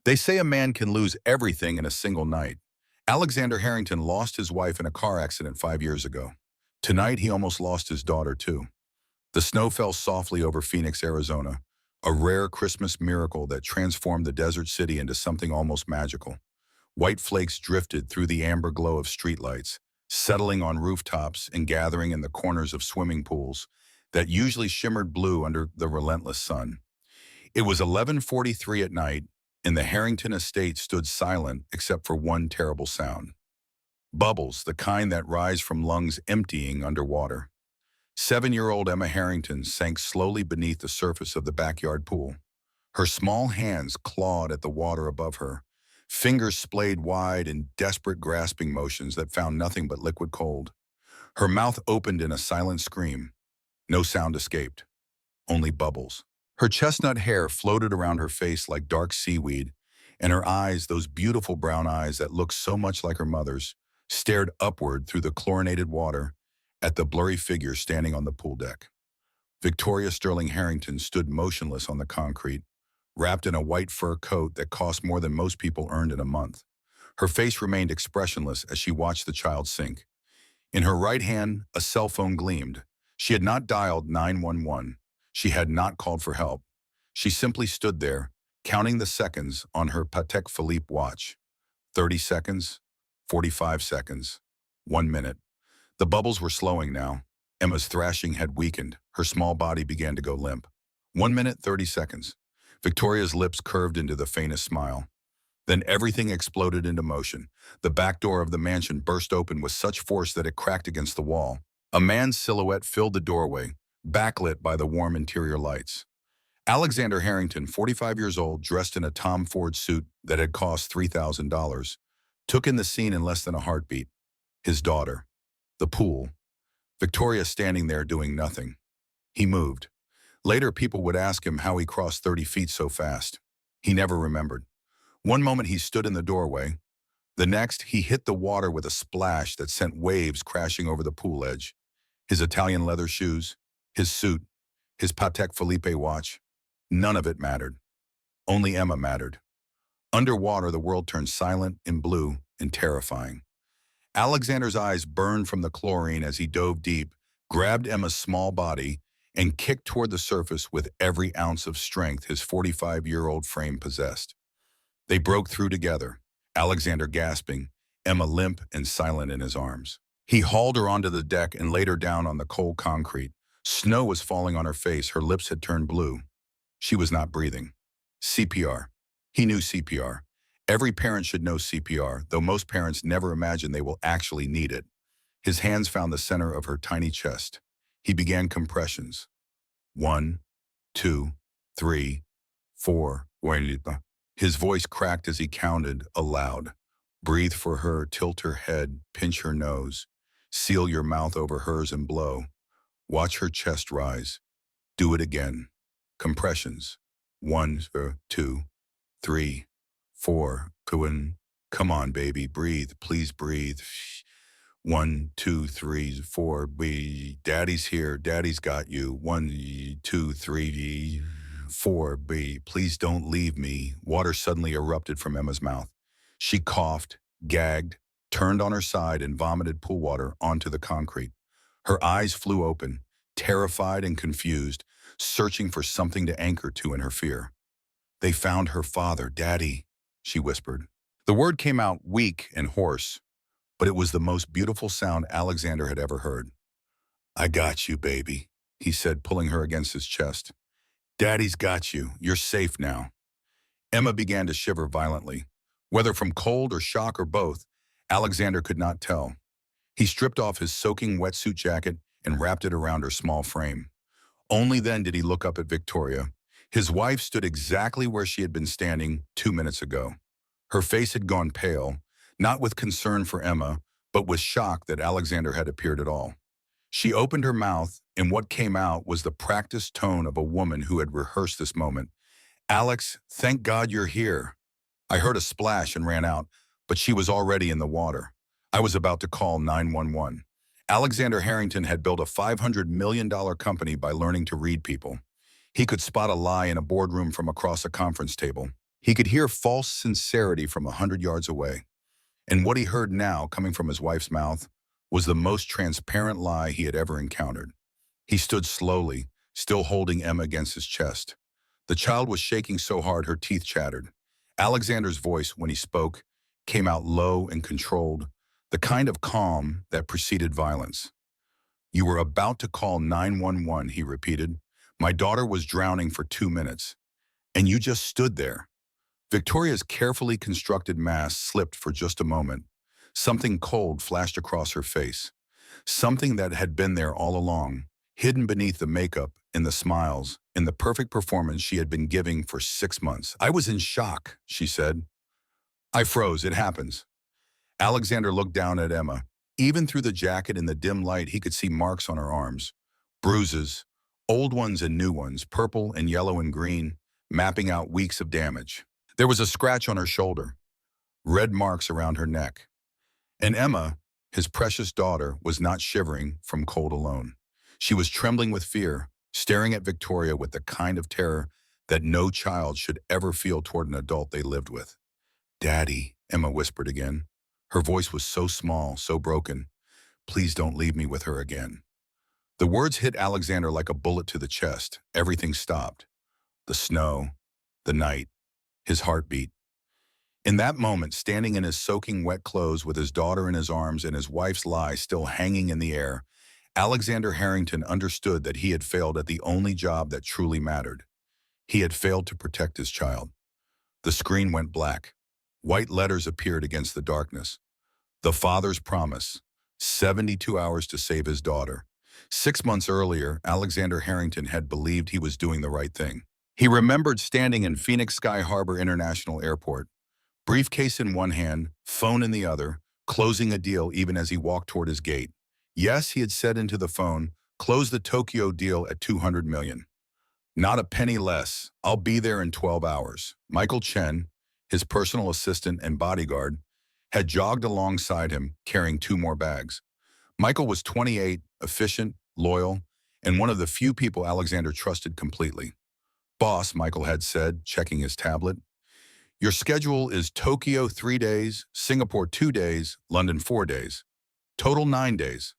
They say a man can lose everything in a single night. Alexander Harrington lost his wife in a car accident 5 years ago. Tonight, he almost lost his daughter, too. The snow fell softly over Phoenix, Arizona, a rare Christmas miracle that transformed the desert city into something almost magical. White flakes drifted through the amber glow of streetlights, settling on rooftops and gathering in the corners of swimming pools that usually shimmered blue under the relentless sun. It was 11:43 at night, and the Harrington estate stood silent except for one terrible sound. Bubbles, the kind that rise from lungs emptying underwater. 7-year-old Emma Harrington sank slowly beneath the surface of the backyard pool. Her small hands clawed at the water above her, fingers splayed wide in desperate grasping motions that found nothing but liquid cold. Her mouth opened in a silent scream. No sound escaped, only bubbles. Her chestnut hair floated around her face like dark seaweed, and her eyes, those beautiful brown eyes that looked so much like her mother's, stared upward through the chlorinated water at the blurry figure standing on the pool deck. Victoria Sterling Harrington stood motionless on the concrete, wrapped in a white fur coat that cost more than most people earned in a month. Her face remained expressionless as she watched the child sink. In her right hand, a cell phone gleamed. She had not dialed 911. She had not called for help. She simply stood there, counting the seconds on her Patek Philippe watch. 30 seconds, 45 seconds, 1 minute. The bubbles were slowing now. Emma's thrashing had weakened. Her small body began to go limp. 1 minute, 30 seconds. Victoria's lips curved into the faintest smile. Then everything exploded into motion. The back door of the mansion burst open with such force that it cracked against the wall. A man's silhouette filled the doorway, backlit by the warm interior lights. Alexander Harrington, 45 years old, dressed in a Tom Ford suit that had cost $3,000, took in the scene in less than a heartbeat. His daughter. The pool. Victoria standing there doing nothing. He moved. Later, people would ask him how he crossed 30 feet so fast. He never remembered. One moment he stood in the doorway. The next, he hit the water with a splash that sent waves crashing over the pool edge. His Italian leather shoes, his suit, his Patek Philippe watch. None of it mattered. Only Emma mattered. Underwater, the world turned silent and blue and terrifying. Alexander's eyes burned from the chlorine as he dove deep, grabbed Emma's small body, and kicked toward the surface with every ounce of strength his 45-year-old frame possessed. They broke through together, Alexander gasping, Emma limp and silent in his arms. He hauled her onto the deck and laid her down on the cold concrete. Snow was falling on her face, her lips had turned blue. She was not breathing. CPR. He knew CPR. Every parent should know CPR, though most parents never imagine they will actually need it. His hands found the center of her tiny chest. He began compressions. 1, 2, 3, 4. His voice cracked as he counted aloud. Breathe for her, tilt her head, pinch her nose. Seal your mouth over hers and blow. Watch her chest rise. Do it again. Compressions. 1, 2, 3, 4. Come on, baby, breathe. Please breathe. 1, 2, 3, 4. Daddy's here. Daddy's got you. 1, 2, 3, 4. Please don't leave me. Water suddenly erupted from Emma's mouth. She coughed, gagged, turned on her side, and vomited pool water onto the concrete. Her eyes flew open, terrified and confused, searching for something to anchor to in her fear. They found her father, Daddy, she whispered. The word came out weak and hoarse, but it was the most beautiful sound Alexander had ever heard. I got you, baby, he said, pulling her against his chest. Daddy's got you. You're safe now. Emma began to shiver violently. Whether from cold or shock or both, Alexander could not tell. He stripped off his soaking wetsuit jacket and wrapped it around her small frame. Only then did he look up at Victoria. His wife stood exactly where she had been standing 2 minutes ago. Her face had gone pale, not with concern for Emma, but with shock that Alexander had appeared at all. She opened her mouth, and what came out was the practiced tone of a woman who had rehearsed this moment. Alex, thank God you're here. I heard a splash and ran out, but she was already in the water. I was about to call 911. Alexander Harrington had built a $500 million company by learning to read people. He could spot a lie in a boardroom from across a conference table. He could hear false sincerity from 100 yards away. And what he heard now, coming from his wife's mouth, was the most transparent lie he had ever encountered. He stood slowly, still holding Emma against his chest. The child was shaking so hard her teeth chattered. Alexander's voice, when he spoke, came out low and controlled, the kind of calm that preceded violence. "You were about to call 911, he repeated. "My daughter was drowning for 2 minutes. And you just stood there." Victoria's carefully constructed mask slipped for just a moment. Something cold flashed across her face. Something that had been there all along, hidden beneath the makeup, in the smiles, in the perfect performance she had been giving for 6 months. "I was in shock," she said. "I froze. It happens." Alexander looked down at Emma. Even through the jacket in the dim light, he could see marks on her arms. Bruises, old ones and new ones, purple and yellow and green, mapping out weeks of damage. There was a scratch on her shoulder, red marks around her neck. And Emma, his precious daughter, was not shivering from cold alone. She was trembling with fear, staring at Victoria with the kind of terror that no child should ever feel toward an adult they lived with. "Daddy," Emma whispered again. Her voice was so small, so broken. "Please don't leave me with her again." The words hit Alexander like a bullet to the chest. Everything stopped. The snow, the night, his heartbeat. In that moment, standing in his soaking wet clothes with his daughter in his arms and his wife's lie still hanging in the air, Alexander Harrington understood that he had failed at the only job that truly mattered. He had failed to protect his child. The screen went black. White letters appeared against the darkness. The father's promise, 72 hours to save his daughter. 6 months earlier, Alexander Harrington had believed he was doing the right thing. He remembered standing in Phoenix Sky Harbor International Airport, briefcase in one hand, phone in the other, closing a deal even as he walked toward his gate. Yes, he had said into the phone, "Close the Tokyo deal at 200 million. Not a penny less. I'll be there in 12 hours. Michael Chen, his personal assistant and bodyguard, had jogged alongside him, carrying 2 more bags. Michael was 28, efficient, loyal, and one of the few people Alexander trusted completely. "Boss," Michael had said, checking his tablet, "your schedule is Tokyo 3 days, Singapore 2 days, London 4 days. Total 9 days.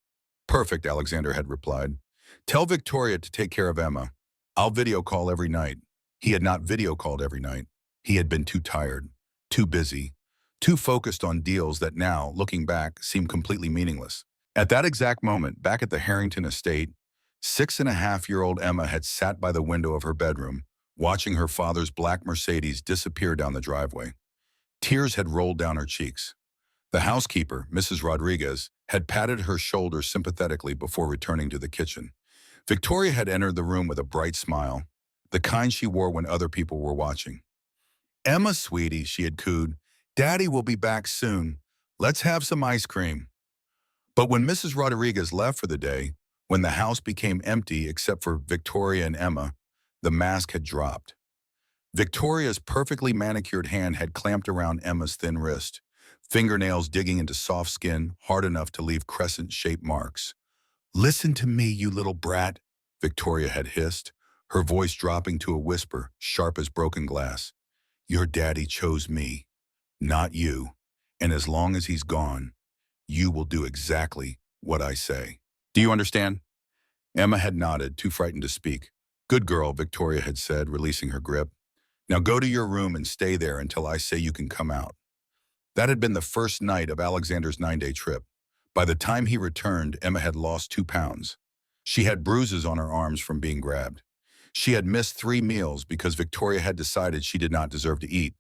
"Perfect," Alexander had replied. "Tell Victoria to take care of Emma. I'll video call every night." He had not video called every night. He had been too tired, too busy, too focused on deals that now, looking back, seemed completely meaningless. At that exact moment, back at the Harrington estate, 6.5-year-old Emma had sat by the window of her bedroom, watching her father's black Mercedes disappear down the driveway. Tears had rolled down her cheeks. The housekeeper, Mrs. Rodriguez, had patted her shoulder sympathetically before returning to the kitchen. Victoria had entered the room with a bright smile, the kind she wore when other people were watching. "Emma, sweetie," she had cooed, "Daddy will be back soon. Let's have some ice cream." But when Mrs. Rodriguez left for the day, when the house became empty except for Victoria and Emma, the mask had dropped. Victoria's perfectly manicured hand had clamped around Emma's thin wrist, fingernails digging into soft skin hard enough to leave crescent-shaped marks. "Listen to me, you little brat," Victoria had hissed, her voice dropping to a whisper, sharp as broken glass. "Your daddy chose me, not you, and as long as he's gone, you will do exactly what I say. Do you understand?" Emma had nodded, too frightened to speak. "Good girl," Victoria had said, releasing her grip. "Now go to your room and stay there until I say you can come out." That had been the first night of Alexander's 9-day trip. By the time he returned, Emma had lost 2 pounds. She had bruises on her arms from being grabbed. She had missed 3 meals because Victoria had decided she did not deserve to eat.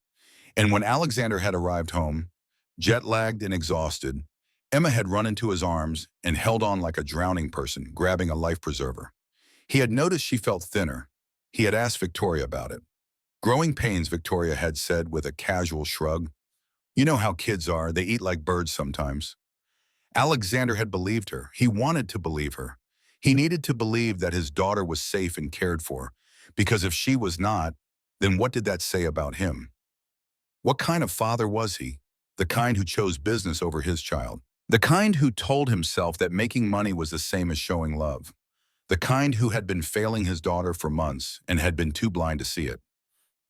And when Alexander had arrived home, jet-lagged and exhausted, Emma had run into his arms and held on like a drowning person, grabbing a life preserver. He had noticed she felt thinner. He had asked Victoria about it. "Growing pains," Victoria had said with a casual shrug. "You know how kids are, they eat like birds sometimes." Alexander had believed her. He wanted to believe her. He needed to believe that his daughter was safe and cared for, because if she was not, then what did that say about him? What kind of father was he? The kind who chose business over his child. The kind who told himself that making money was the same as showing love. The kind who had been failing his daughter for months and had been too blind to see it.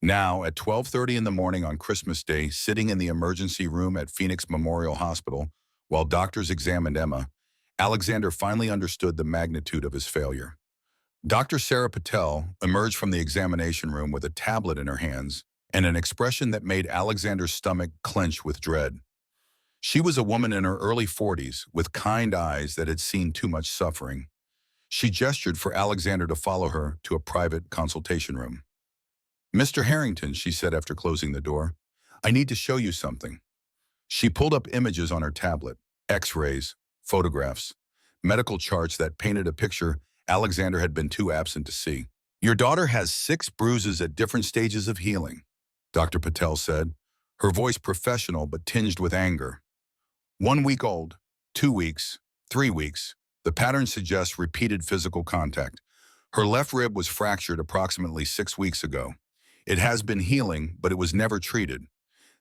Now, at 12:30 in the morning on Christmas Day, sitting in the emergency room at Phoenix Memorial Hospital, while doctors examined Emma, Alexander finally understood the magnitude of his failure. Dr. Sarah Patel emerged from the examination room with a tablet in her hands and an expression that made Alexander's stomach clench with dread. She was a woman in her early 40s with kind eyes that had seen too much suffering. She gestured for Alexander to follow her to a private consultation room. "Mr. Harrington," she said after closing the door, "I need to show you something." She pulled up images on her tablet, x-rays, photographs, medical charts that painted a picture Alexander had been too absent to see. "Your daughter has 6 bruises at different stages of healing," Dr. Patel said, her voice professional but tinged with anger. 1 week old, 2 weeks, 3 weeks. The pattern suggests repeated physical contact. Her left rib was fractured approximately 6 weeks ago. It has been healing, but it was never treated.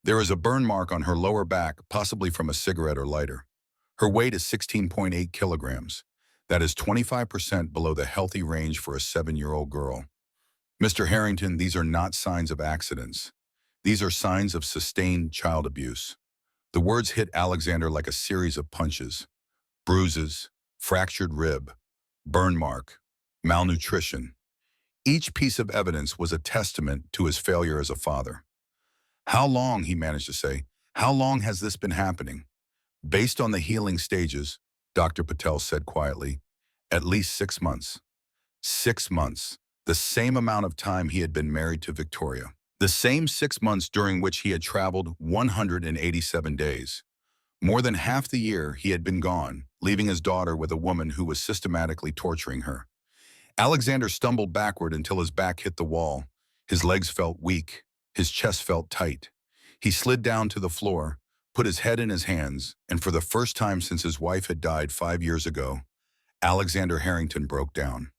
There is a burn mark on her lower back, possibly from a cigarette or lighter. Her weight is 16.8 kilograms. That is 25% below the healthy range for a 7-year-old girl. "Mr. Harrington, these are not signs of accidents. These are signs of sustained child abuse." The words hit Alexander like a series of punches. Bruises, fractured rib, burn mark, malnutrition. Each piece of evidence was a testament to his failure as a father. "How long," he managed to say, "how long has this been happening?" "Based on the healing stages," Dr. Patel said quietly, "at least 6 months." 6 months, the same amount of time he had been married to Victoria. The same 6 months during which he had traveled 187 days. More than half the year he had been gone, leaving his daughter with a woman who was systematically torturing her. Alexander stumbled backward until his back hit the wall. His legs felt weak. His chest felt tight. He slid down to the floor, put his head in his hands, and for the first time since his wife had died 5 years ago, Alexander Harrington broke down.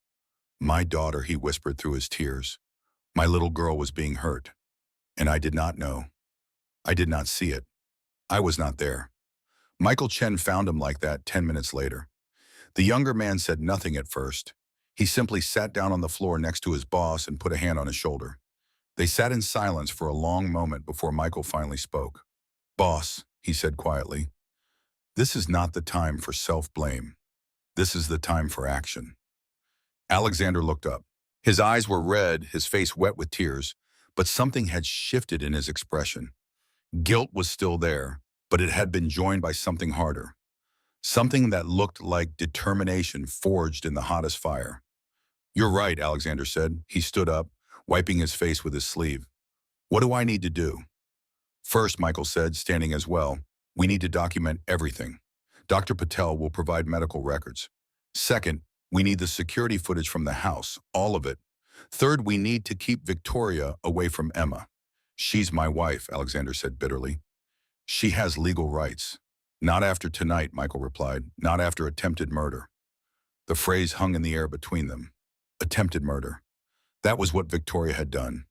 "My daughter," he whispered through his tears. "My little girl was being hurt. And I did not know. I did not see it. I was not there." Michael Chen found him like that 10 minutes later. The younger man said nothing at first. He simply sat down on the floor next to his boss and put a hand on his shoulder. They sat in silence for a long moment before Michael finally spoke. "Boss," he said quietly, "this is not the time for self-blame. This is the time for action." Alexander looked up. His eyes were red, his face wet with tears, but something had shifted in his expression. Guilt was still there, but it had been joined by something harder. Something that looked like determination forged in the hottest fire. "You're right," Alexander said. He stood up, wiping his face with his sleeve. "What do I need to do?" "First," Michael said, standing as well, "we need to document everything. Dr. Patel will provide medical records. Second, we need the security footage from the house, all of it. Third, we need to keep Victoria away from Emma." "She's my wife," Alexander said bitterly. "She has legal rights." "Not after tonight," Michael replied. "Not after attempted murder." The phrase hung in the air between them. Attempted murder. That was what Victoria had done.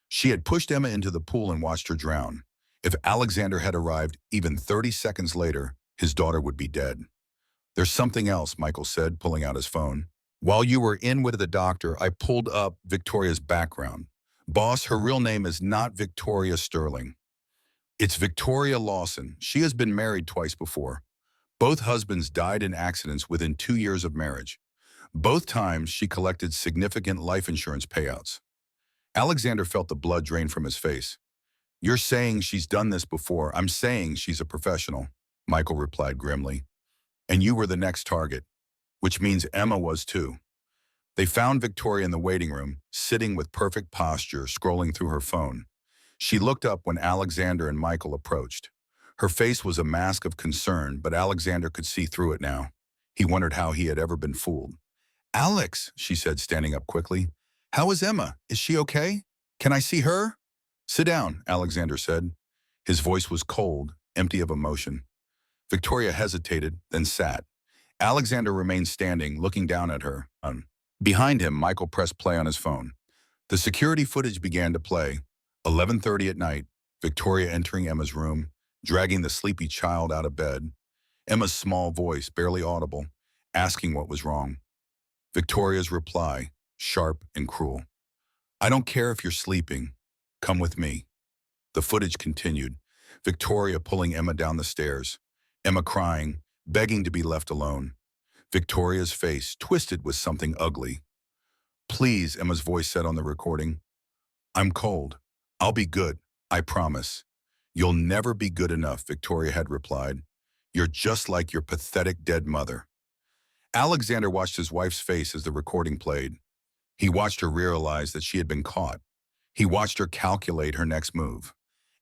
She had pushed Emma into the pool and watched her drown. If Alexander had arrived even 30 seconds later, his daughter would be dead. "There's something else," Michael said, pulling out his phone. "While you were in with the doctor, I pulled up Victoria's background. Boss, her real name is not Victoria Sterling. It's Victoria Lawson. She has been married twice before. Both husbands died in accidents within 2 years of marriage. Both times she collected significant life insurance payouts." Alexander felt the blood drain from his face. "You're saying she's done this before. I'm saying she's a professional," Michael replied grimly. "And you were the next target, which means Emma was too." They found Victoria in the waiting room, sitting with perfect posture, scrolling through her phone. She looked up when Alexander and Michael approached. Her face was a mask of concern, but Alexander could see through it now. He wondered how he had ever been fooled. "Alex," she said, standing up quickly. "How is Emma? Is she okay? Can I see her?" "Sit down," Alexander said. His voice was cold, empty of emotion. Victoria hesitated, then sat. Alexander remained standing, looking down at her. Behind him, Michael pressed play on his phone. The security footage began to play. 11:30 at night, Victoria entering Emma's room, dragging the sleepy child out of bed. Emma's small voice, barely audible, asking what was wrong. Victoria's reply, sharp and cruel. "I don't care if you're sleeping. Come with me. The footage continued. Victoria pulling Emma down the stairs. Emma crying, begging to be left alone. Victoria's face twisted with something ugly. Please, Emma's voice said on the recording. I'm cold. I'll be good, I promise. You'll never be good enough, Victoria had replied. You're just like your pathetic dead mother. Alexander watched his wife's face as the recording played. He watched her realize that she had been caught. He watched her calculate her next move.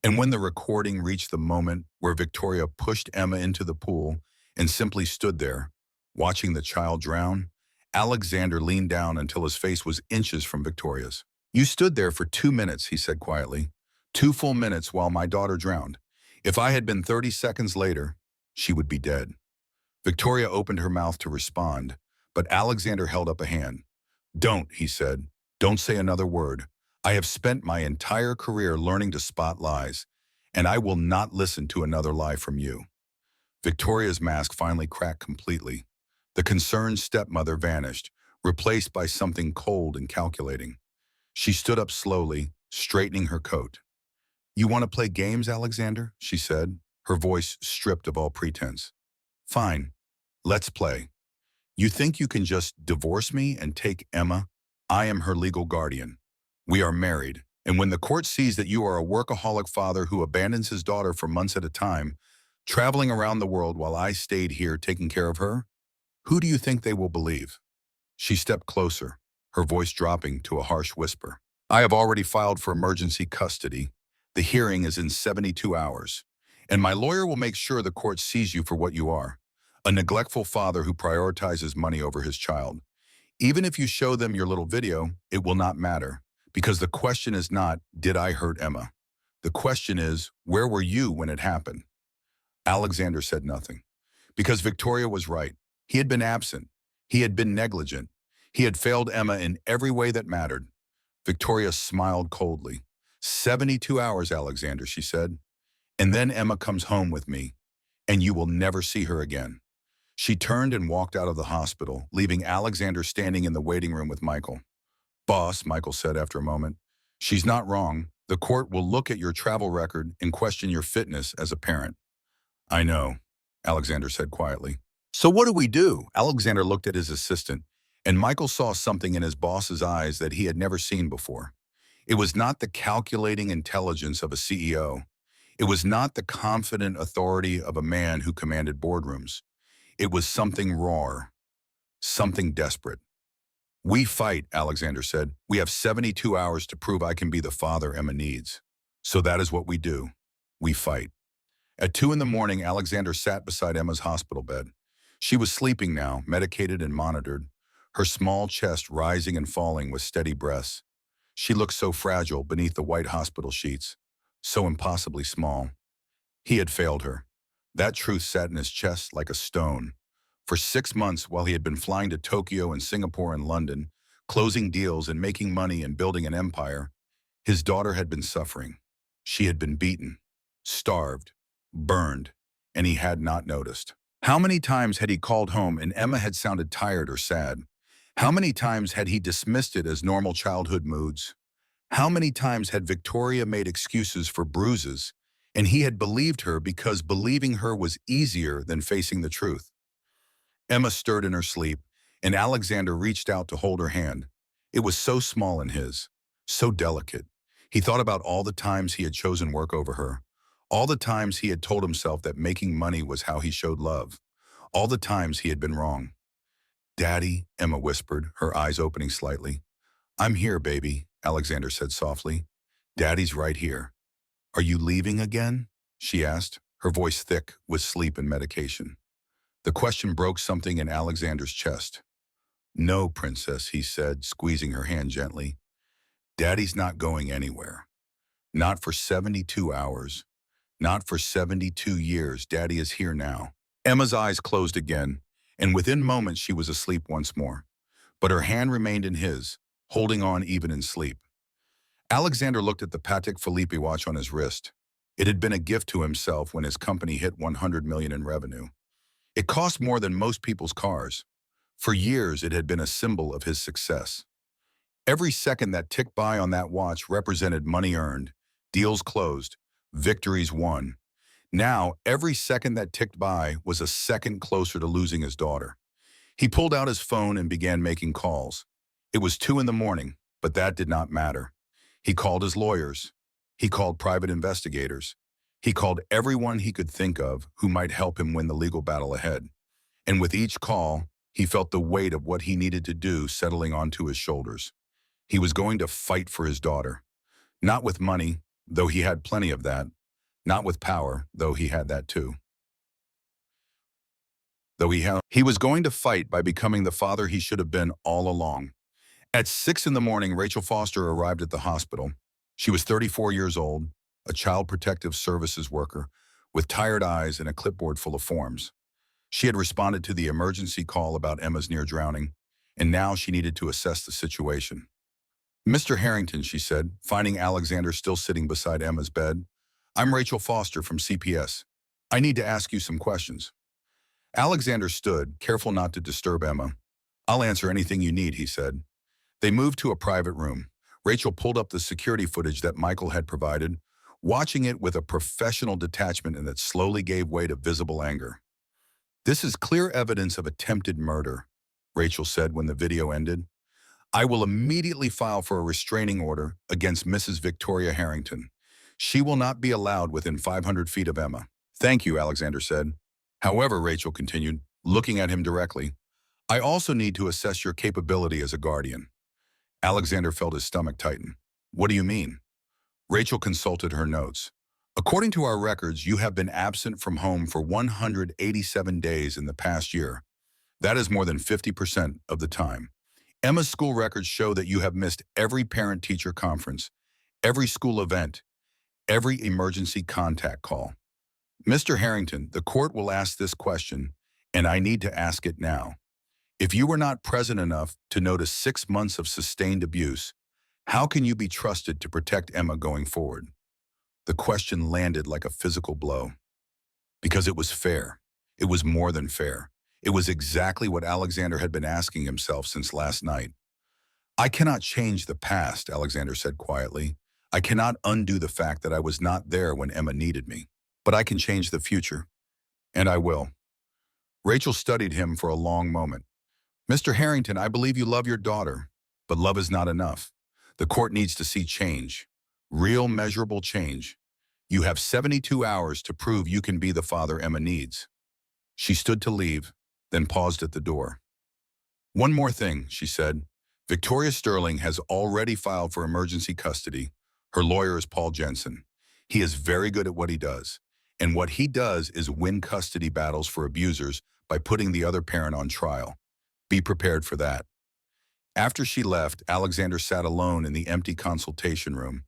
And when the recording reached the moment where Victoria pushed Emma into the pool and simply stood there, watching the child drown, Alexander leaned down until his face was inches from Victoria's. You stood there for 2 minutes, he said quietly. 2 full minutes while my daughter drowned. If I had been 30 seconds later, she would be dead. Victoria opened her mouth to respond, but Alexander held up a hand. Don't, he said. Don't say another word. I have spent my entire career learning to spot lies, and I will not listen to another lie from you. Victoria's mask finally cracked completely. The concerned stepmother vanished, replaced by something cold and calculating. She stood up slowly, straightening her coat. You want to play games, Alexander? She said, her voice stripped of all pretense. Fine, let's play. You think you can just divorce me and take Emma? I am her legal guardian. We are married, and when the court sees that you are a workaholic father who abandons his daughter for months at a time, traveling around the world while I stayed here taking care of her, who do you think they will believe? She stepped closer, her voice dropping to a harsh whisper. I have already filed for emergency custody. The hearing is in 72 hours, and my lawyer will make sure the court sees you for what you are, a neglectful father who prioritizes money over his child. Even if you show them your little video, it will not matter, because the question is not, did I hurt Emma? The question is, where were you when it happened? Alexander said nothing, because Victoria was right. He had been absent. He had been negligent. He had failed Emma in every way that mattered. Victoria smiled coldly. 72 hours, Alexander, she said. And then Emma comes home with me, and you will never see her again. She turned and walked out of the hospital, leaving Alexander standing in the waiting room with Michael. Boss, Michael said after a moment, she's not wrong. The court will look at your travel record and question your fitness as a parent. I know, Alexander said quietly. So what do we do? Alexander looked at his assistant, and Michael saw something in his boss's eyes that he had never seen before. It was not the calculating intelligence of a CEO. It was not the confident authority of a man who commanded boardrooms. It was something raw, something desperate. We fight, Alexander said. We have 72 hours to prove I can be the father Emma needs. So that is what we do. We fight. At 2 in the morning, Alexander sat beside Emma's hospital bed. She was sleeping now, medicated and monitored, her small chest rising and falling with steady breaths. She looked so fragile beneath the white hospital sheets, so impossibly small. He had failed her. That truth sat in his chest like a stone. For 6 months, while he had been flying to Tokyo and Singapore and London, closing deals and making money and building an empire, his daughter had been suffering. She had been beaten, starved, burned, and he had not noticed. How many times had he called home and Emma had sounded tired or sad? How many times had he dismissed it as normal childhood moods? How many times had Victoria made excuses for bruises, and he had believed her because believing her was easier than facing the truth? Emma stirred in her sleep, and Alexander reached out to hold her hand. It was so small in his, so delicate. He thought about all the times he had chosen work over her, all the times he had told himself that making money was how he showed love, all the times he had been wrong. Daddy, Emma whispered, her eyes opening slightly. I'm here, baby, Alexander said softly. Daddy's right here. Are you leaving again? She asked, her voice thick with sleep and medication. The question broke something in Alexander's chest. No, princess, he said, squeezing her hand gently. Daddy's not going anywhere. Not for 72 hours. Not for 72 years. Daddy is here now. Emma's eyes closed again, and within moments she was asleep once more. But her hand remained in his, holding on even in sleep. Alexander looked at the Patek Philippe watch on his wrist. It had been a gift to himself when his company hit 100 million in revenue. It cost more than most people's cars. For years, it had been a symbol of his success. Every second that ticked by on that watch represented money earned, deals closed, victories won. Now, every second that ticked by was a second closer to losing his daughter. He pulled out his phone and began making calls. It was 2 in the morning, but that did not matter. He called his lawyers. He called private investigators. He called everyone he could think of who might help him win the legal battle ahead. And with each call, he felt the weight of what he needed to do settling onto his shoulders. He was going to fight for his daughter. Not with money, though he had plenty of that. Not with power, though he had that too. He was going to fight by becoming the father he should have been all along. At 6 in the morning, Rachel Foster arrived at the hospital. She was 34 years old, a child protective services worker, with tired eyes and a clipboard full of forms. She had responded to the emergency call about Emma's near drowning, and now she needed to assess the situation. "Mr. Harrington," she said, finding Alexander still sitting beside Emma's bed. "I'm Rachel Foster from CPS. I need to ask you some questions." Alexander stood, careful not to disturb Emma. "I'll answer anything you need," he said. They moved to a private room. Rachel pulled up the security footage that Michael had provided, watching it with a professional detachment and that slowly gave way to visible anger. "This is clear evidence of attempted murder," Rachel said when the video ended. "I will immediately file for a restraining order against Mrs. Victoria Harrington. She will not be allowed within 500 feet of Emma." "Thank you," Alexander said. "However," Rachel continued, looking at him directly, "I also need to assess your capability as a guardian." Alexander felt his stomach tighten. "What do you mean?" Rachel consulted her notes. "According to our records, you have been absent from home for 187 days in the past year. That is more than 50% of the time. Emma's school records show that you have missed every parent-teacher conference, every school event, every emergency contact call. Mr. Harrington, the court will ask this question, and I need to ask it now. If you were not present enough to notice 6 months of sustained abuse, how can you be trusted to protect Emma going forward?" The question landed like a physical blow. Because it was fair. It was more than fair. It was exactly what Alexander had been asking himself since last night. "I cannot change the past," Alexander said quietly. "I cannot undo the fact that I was not there when Emma needed me. But I can change the future. And I will." Rachel studied him for a long moment. "Mr. Harrington, I believe you love your daughter, but love is not enough. The court needs to see change. Real, measurable change. You have 72 hours to prove you can be the father Emma needs." She stood to leave, then paused at the door. "One more thing," she said. "Victoria Sterling has already filed for emergency custody. Her lawyer is Paul Jensen. He is very good at what he does. And what he does is win custody battles for abusers by putting the other parent on trial. Be prepared for that." After she left, Alexander sat alone in the empty consultation room,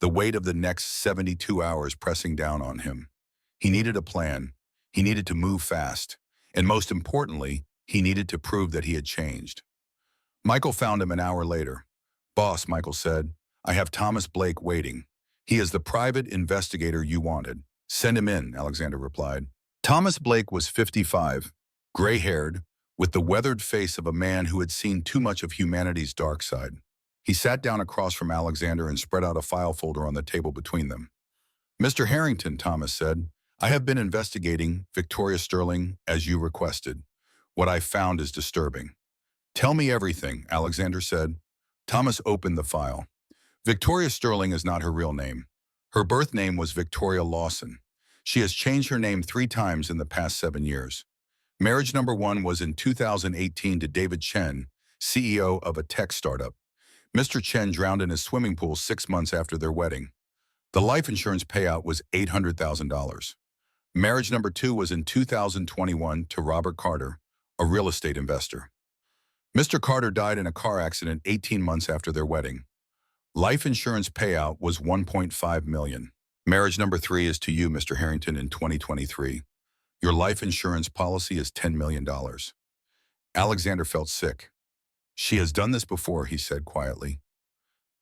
the weight of the next 72 hours pressing down on him. He needed a plan. He needed to move fast. And most importantly, he needed to prove that he had changed. Michael found him an hour later. "Boss," Michael said, "I have Thomas Blake waiting. He is the private investigator you wanted." "Send him in," Alexander replied. Thomas Blake was 55, gray-haired, with the weathered face of a man who had seen too much of humanity's dark side. He sat down across from Alexander and spread out a file folder on the table between them. "Mr. Harrington," Thomas said, "I have been investigating Victoria Sterling as you requested. What I found is disturbing." "Tell me everything," Alexander said. Thomas opened the file. "Victoria Sterling is not her real name. Her birth name was Victoria Lawson. She has changed her name 3 times in the past 7 years. Marriage number 1 was in 2018 to David Chen, CEO of a tech startup. Mr. Chen drowned in his swimming pool 6 months after their wedding. The life insurance payout was $800,000. Marriage number 2 was in 2021 to Robert Carter, a real estate investor. Mr. Carter died in a car accident 18 months after their wedding. Life insurance payout was $1.5 million. Marriage number 3 is to you, Mr. Harrington, in 2023. Your life insurance policy is $10 million. Alexander felt sick. "She has done this before," he said quietly.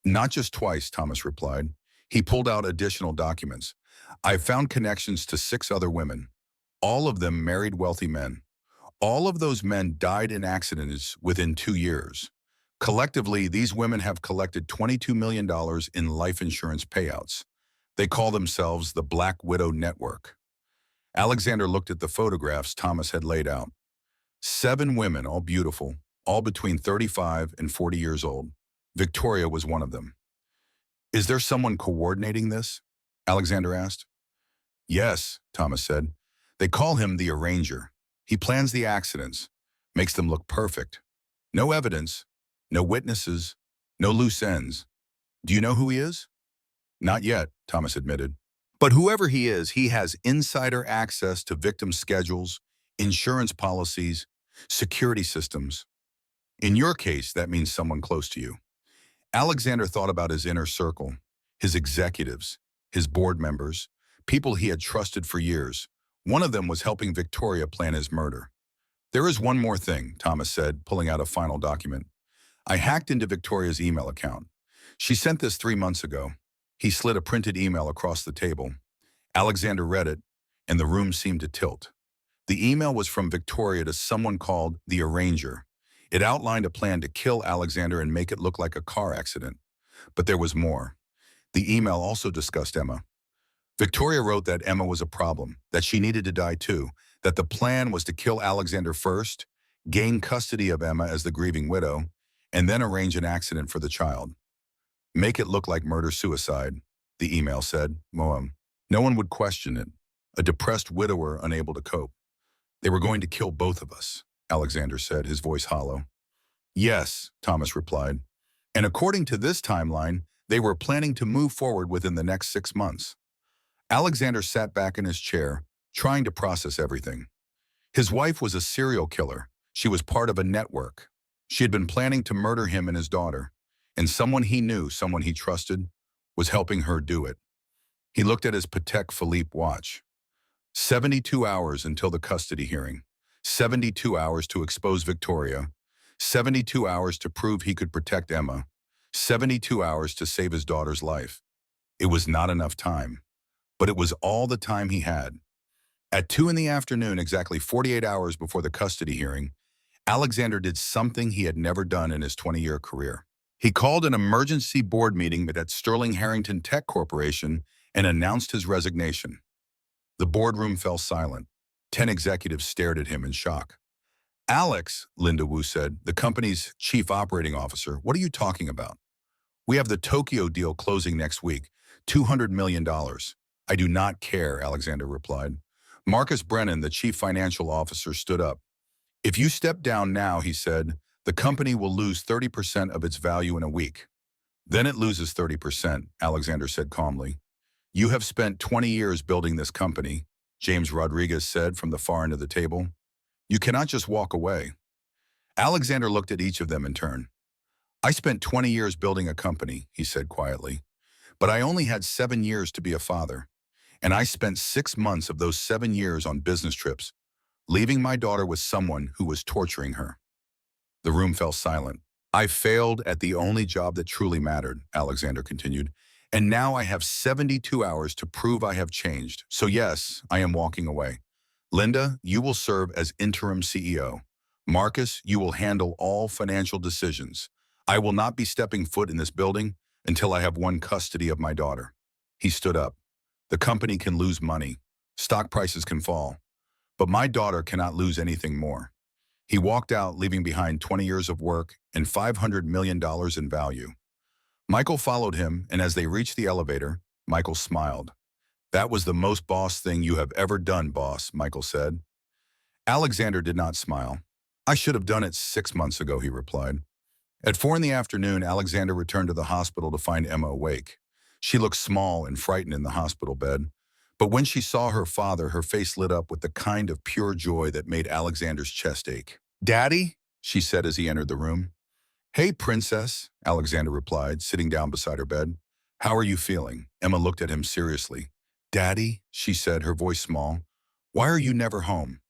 "Not just twice," Thomas replied. He pulled out additional documents. "I found connections to 6 other women, all of them married wealthy men. All of those men died in accidents within 2 years. Collectively, these women have collected $22 million in life insurance payouts. They call themselves the Black Widow Network. Alexander looked at the photographs Thomas had laid out. 7 women, all beautiful, all between 35 and 40 years old. Victoria was one of them. Is there someone coordinating this? Alexander asked. Yes, Thomas said. They call him the arranger. He plans the accidents, makes them look perfect. No evidence, no witnesses, no loose ends. Do you know who he is? Not yet, Thomas admitted. But whoever he is, he has insider access to victim schedules, insurance policies, security systems. In your case, that means someone close to you. Alexander thought about his inner circle, his executives, his board members, people he had trusted for years. One of them was helping Victoria plan his murder. There is one more thing, Thomas said, pulling out a final document. I hacked into Victoria's email account. She sent this 3 months ago. He slid a printed email across the table. Alexander read it, and the room seemed to tilt. The email was from Victoria to someone called the arranger. It outlined a plan to kill Alexander and make it look like a car accident. But there was more. The email also discussed Emma. Victoria wrote that Emma was a problem, that she needed to die too, that the plan was to kill Alexander first, gain custody of Emma as the grieving widow, and then arrange an accident for the child. Make it look like murder-suicide, the email said, Moam. No one would question it. A depressed widower unable to cope. They were going to kill both of us, Alexander said, his voice hollow. Yes, Thomas replied. And according to this timeline, they were planning to move forward within the next 6 months. Alexander sat back in his chair, trying to process everything. His wife was a serial killer. She was part of a network. She had been planning to murder him and his daughter, and someone he knew, someone he trusted, was helping her do it. He looked at his Patek Philippe watch. 72 hours until the custody hearing. 72 hours to expose Victoria. 72 hours to prove he could protect Emma. 72 hours to save his daughter's life. It was not enough time, but it was all the time he had. At 2 in the afternoon, exactly 48 hours before the custody hearing, Alexander did something he had never done in his 20-year career. He called an emergency board meeting at Sterling Harrington Tech Corporation and announced his resignation. The boardroom fell silent. 10 executives stared at him in shock. Alex, Linda Wu said, the company's chief operating officer, what are you talking about? We have the Tokyo deal closing next week, $200 million. I do not care, Alexander replied. Marcus Brennan, the chief financial officer, stood up. If you step down now, he said, the company will lose 30% of its value in a week. Then it loses 30%, Alexander said calmly. You have spent 20 years building this company, James Rodriguez said from the far end of the table. You cannot just walk away. Alexander looked at each of them in turn. I spent 20 years building a company, he said quietly, but I only had 7 years to be a father, and I spent 6 months of those 7 years on business trips, leaving my daughter with someone who was torturing her. The room fell silent. I failed at the only job that truly mattered, Alexander continued, and now I have 72 hours to prove I have changed. So yes, I am walking away. Linda, you will serve as interim CEO. Marcus, you will handle all financial decisions. I will not be stepping foot in this building until I have won custody of my daughter. He stood up. The company can lose money. Stock prices can fall. But my daughter cannot lose anything more. He walked out, leaving behind 20 years of work and $500 million in value. Michael followed him, and as they reached the elevator, Michael smiled. That was the most boss thing you have ever done, boss, Michael said. Alexander did not smile. I should have done it 6 months ago, he replied. At 4 in the afternoon, Alexander returned to the hospital to find Emma awake. She looked small and frightened in the hospital bed. But when she saw her father, her face lit up with the kind of pure joy that made Alexander's chest ache. Daddy, she said as he entered the room. Hey, princess, Alexander replied, sitting down beside her bed. How are you feeling? Emma looked at him seriously. Daddy, she said, her voice small. Why are you never home?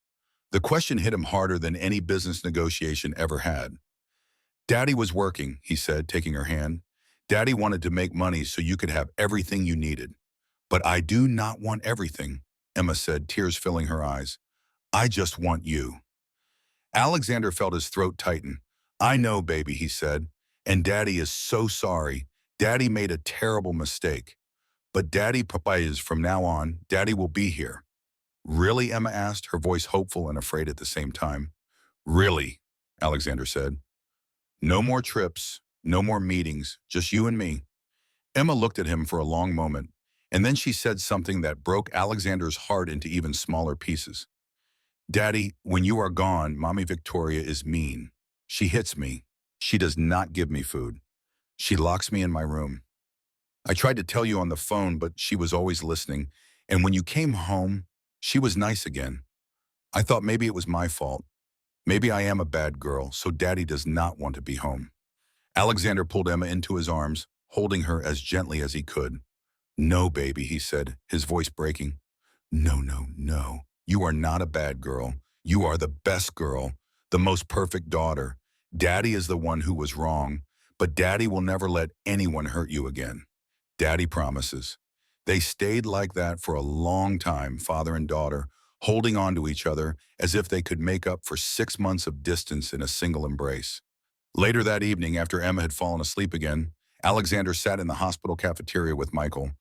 The question hit him harder than any business negotiation ever had. Daddy was working, he said, taking her hand. Daddy wanted to make money so you could have everything you needed. But I do not want everything, Emma said, tears filling her eyes. I just want you. Alexander felt his throat tighten. I know, baby, he said, And Daddy is so sorry. Daddy made a terrible mistake. But Daddy promises from now on, Daddy will be here. Really, Emma asked, her voice hopeful and afraid at the same time. Really, Alexander said. No more trips, no more meetings, just you and me. Emma looked at him for a long moment, and then she said something that broke Alexander's heart into even smaller pieces. Daddy, when you are gone, Mommy Victoria is mean. She hits me. She does not give me food. She locks me in my room. I tried to tell you on the phone, but she was always listening, and when you came home, she was nice again. I thought maybe it was my fault. Maybe I am a bad girl, so Daddy does not want to be home. Alexander pulled Emma into his arms, holding her as gently as he could. No, baby, he said, his voice breaking. No, no, no. You are not a bad girl. You are the best girl, the most perfect daughter. Daddy is the one who was wrong, but Daddy will never let anyone hurt you again. Daddy promises. They stayed like that for a long time, father and daughter, holding on to each other as if they could make up for 6 months of distance in a single embrace. Later that evening, after Emma had fallen asleep again, Alexander sat in the hospital cafeteria with Michael,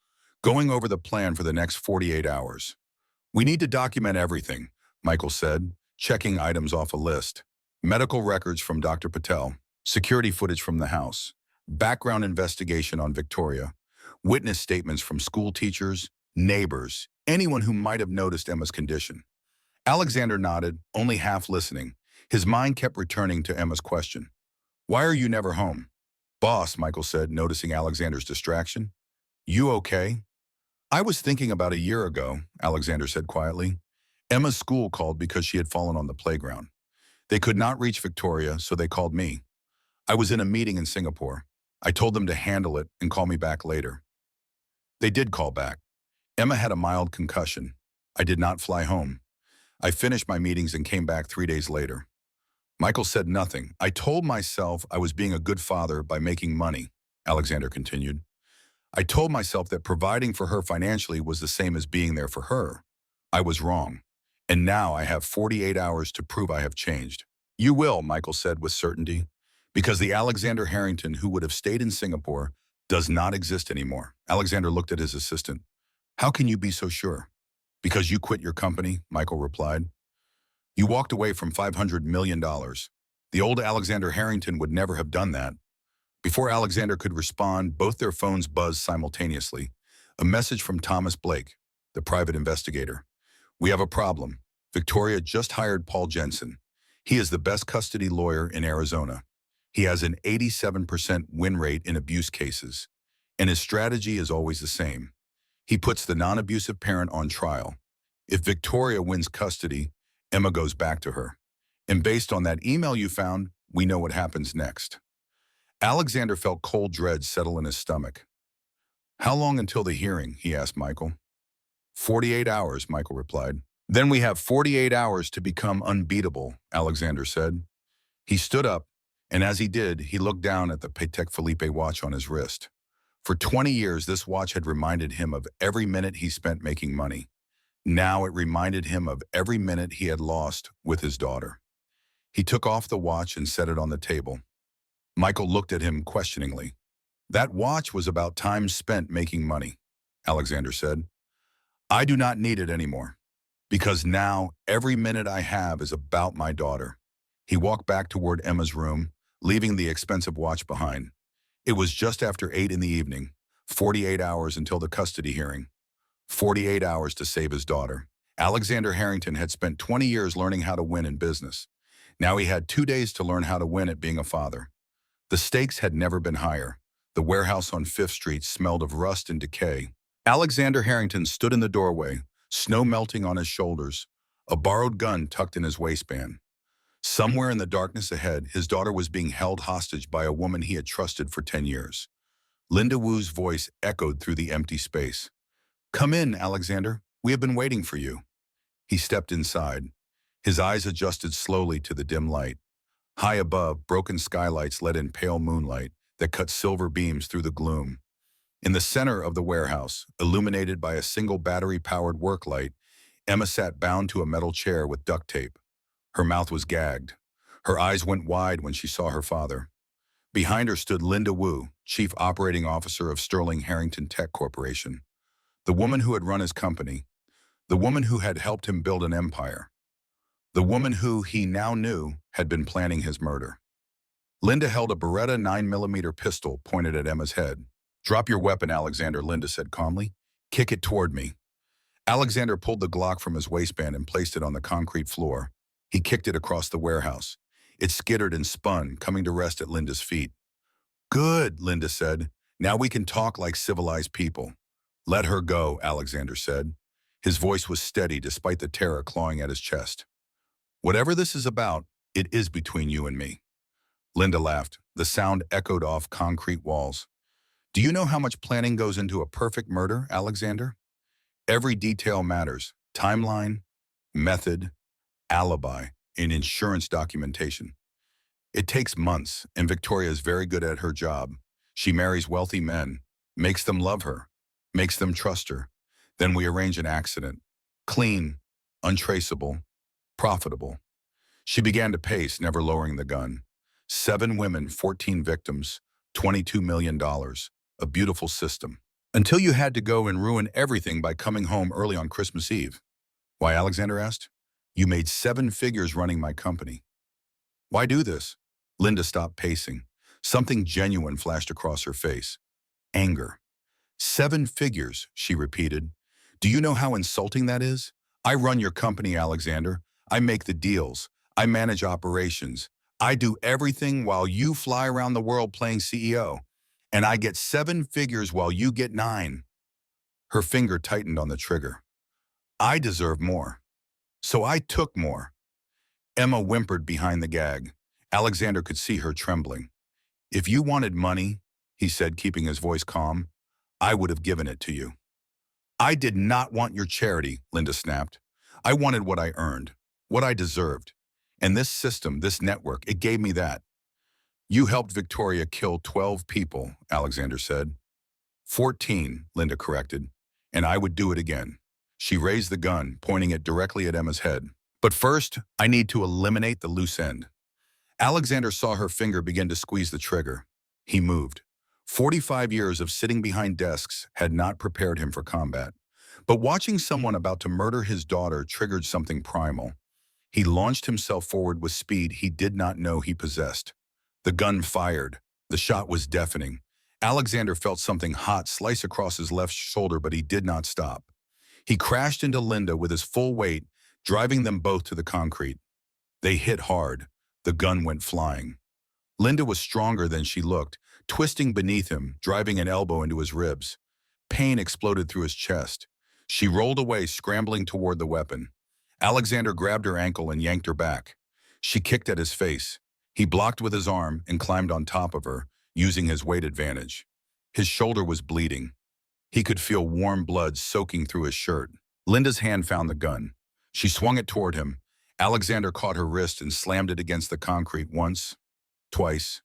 going over the plan for the next 48 hours. We need to document everything, Michael said, checking items off a list. Medical records from Dr. Patel, security footage from the house, background investigation on Victoria, witness statements from school teachers, neighbors, anyone who might have noticed Emma's condition. Alexander nodded, only half listening. His mind kept returning to Emma's question. Why are you never home? Boss, Michael said, noticing Alexander's distraction. You okay? I was thinking about a year ago, Alexander said quietly. Emma's school called because she had fallen on the playground. They could not reach Victoria, so they called me. I was in a meeting in Singapore. I told them to handle it and call me back later. They did call back. Emma had a mild concussion. I did not fly home. I finished my meetings and came back 3 days later. Michael said nothing. I told myself I was being a good father by making money, Alexander continued. I told myself that providing for her financially was the same as being there for her. I was wrong. And now I have 48 hours to prove I have changed. You will, Michael said with certainty, because the Alexander Harrington who would have stayed in Singapore does not exist anymore. Alexander looked at his assistant. How can you be so sure? Because you quit your company, Michael replied. You walked away from $500 million. The old Alexander Harrington would never have done that. Before Alexander could respond, both their phones buzzed simultaneously. A message from Thomas Blake, the private investigator. We have a problem. Victoria just hired Paul Jensen. He is the best custody lawyer in Arizona. He has an 87% win rate in abuse cases, and his strategy is always the same. He puts the non-abusive parent on trial. If Victoria wins custody, Emma goes back to her. And based on that email you found, we know what happens next. Alexander felt cold dread settle in his stomach. How long until the hearing? He asked Michael. 48 hours, Michael replied. Then we have 48 hours to become unbeatable, Alexander said. He stood up, and as he did, he looked down at the Patek Philippe watch on his wrist. For 20 years, this watch had reminded him of every minute he spent making money. Now it reminded him of every minute he had lost with his daughter. He took off the watch and set it on the table. Michael looked at him questioningly. That watch was about time spent making money, Alexander said. I do not need it anymore, because now every minute I have is about my daughter. He walked back toward Emma's room, leaving the expensive watch behind. It was just after 8 in the evening, 48 hours until the custody hearing. 48 hours to save his daughter. Alexander Harrington had spent 20 years learning how to win in business. Now he had 2 days to learn how to win at being a father. The stakes had never been higher. The warehouse on 5th Street smelled of rust and decay. Alexander Harrington stood in the doorway, snow melting on his shoulders, a borrowed gun tucked in his waistband. Somewhere in the darkness ahead, his daughter was being held hostage by a woman he had trusted for 10 years. Linda Wu's voice echoed through the empty space. Come in, Alexander. We have been waiting for you. He stepped inside. His eyes adjusted slowly to the dim light. High above, broken skylights let in pale moonlight that cut silver beams through the gloom. In the center of the warehouse, illuminated by a single battery-powered work light, Emma sat bound to a metal chair with duct tape. Her mouth was gagged. Her eyes went wide when she saw her father. Behind her stood Linda Wu, Chief Operating Officer of Sterling Harrington Tech Corporation, the woman who had run his company, the woman who had helped him build an empire, the woman who, he now knew, had been planning his murder. Linda held a Beretta 9mm pistol pointed at Emma's head. "Drop your weapon, Alexander," Linda said calmly. "Kick it toward me." Alexander pulled the Glock from his waistband and placed it on the concrete floor. He kicked it across the warehouse. It skittered and spun, coming to rest at Linda's feet. "Good," Linda said. "Now we can talk like civilized people." "Let her go," Alexander said. His voice was steady despite the terror clawing at his chest. "Whatever this is about, it is between you and me." Linda laughed. The sound echoed off concrete walls. "Do you know how much planning goes into a perfect murder, Alexander? Every detail matters. Timeline, method, alibi, and insurance documentation. It takes months, and Victoria is very good at her job. She marries wealthy men, makes them love her, makes them trust her. Then we arrange an accident. Clean, untraceable, profitable." She began to pace, never lowering the gun. 7 women, 14 victims, $22 million. A beautiful system. Until you had to go and ruin everything by coming home early on Christmas Eve. "Why?" Alexander asked. "You made 7 figures running my company." "Why do this?" Linda stopped pacing. Something genuine flashed across her face. Anger. 7 figures, she repeated. "Do you know how insulting that is? I run your company, Alexander. I make the deals. I manage operations. I do everything while you fly around the world playing CEO. And I get 7 figures while you get 9. Her finger tightened on the trigger. "I deserve more. So I took more." Emma whimpered behind the gag. Alexander could see her trembling. "If you wanted money," he said, keeping his voice calm, "I would have given it to you." "I did not want your charity," Linda snapped. "I wanted what I earned, what I deserved. And this system, this network, it gave me that." "You helped Victoria kill 12 people," Alexander said. 14, Linda corrected. "And I would do it again." She raised the gun, pointing it directly at Emma's head. "But first, I need to eliminate the loose end." Alexander saw her finger begin to squeeze the trigger. He moved. 45 years of sitting behind desks had not prepared him for combat. But watching someone about to murder his daughter triggered something primal. He launched himself forward with speed he did not know he possessed. The gun fired. The shot was deafening. Alexander felt something hot slice across his left shoulder, but he did not stop. He crashed into Linda with his full weight, driving them both to the concrete. They hit hard. The gun went flying. Linda was stronger than she looked, twisting beneath him, driving an elbow into his ribs. Pain exploded through his chest. She rolled away, scrambling toward the weapon. Alexander grabbed her ankle and yanked her back. She kicked at his face. He blocked with his arm and climbed on top of her, using his weight advantage. His shoulder was bleeding. He could feel warm blood soaking through his shirt. Linda's hand found the gun. She swung it toward him. Alexander caught her wrist and slammed it against the concrete once, twice,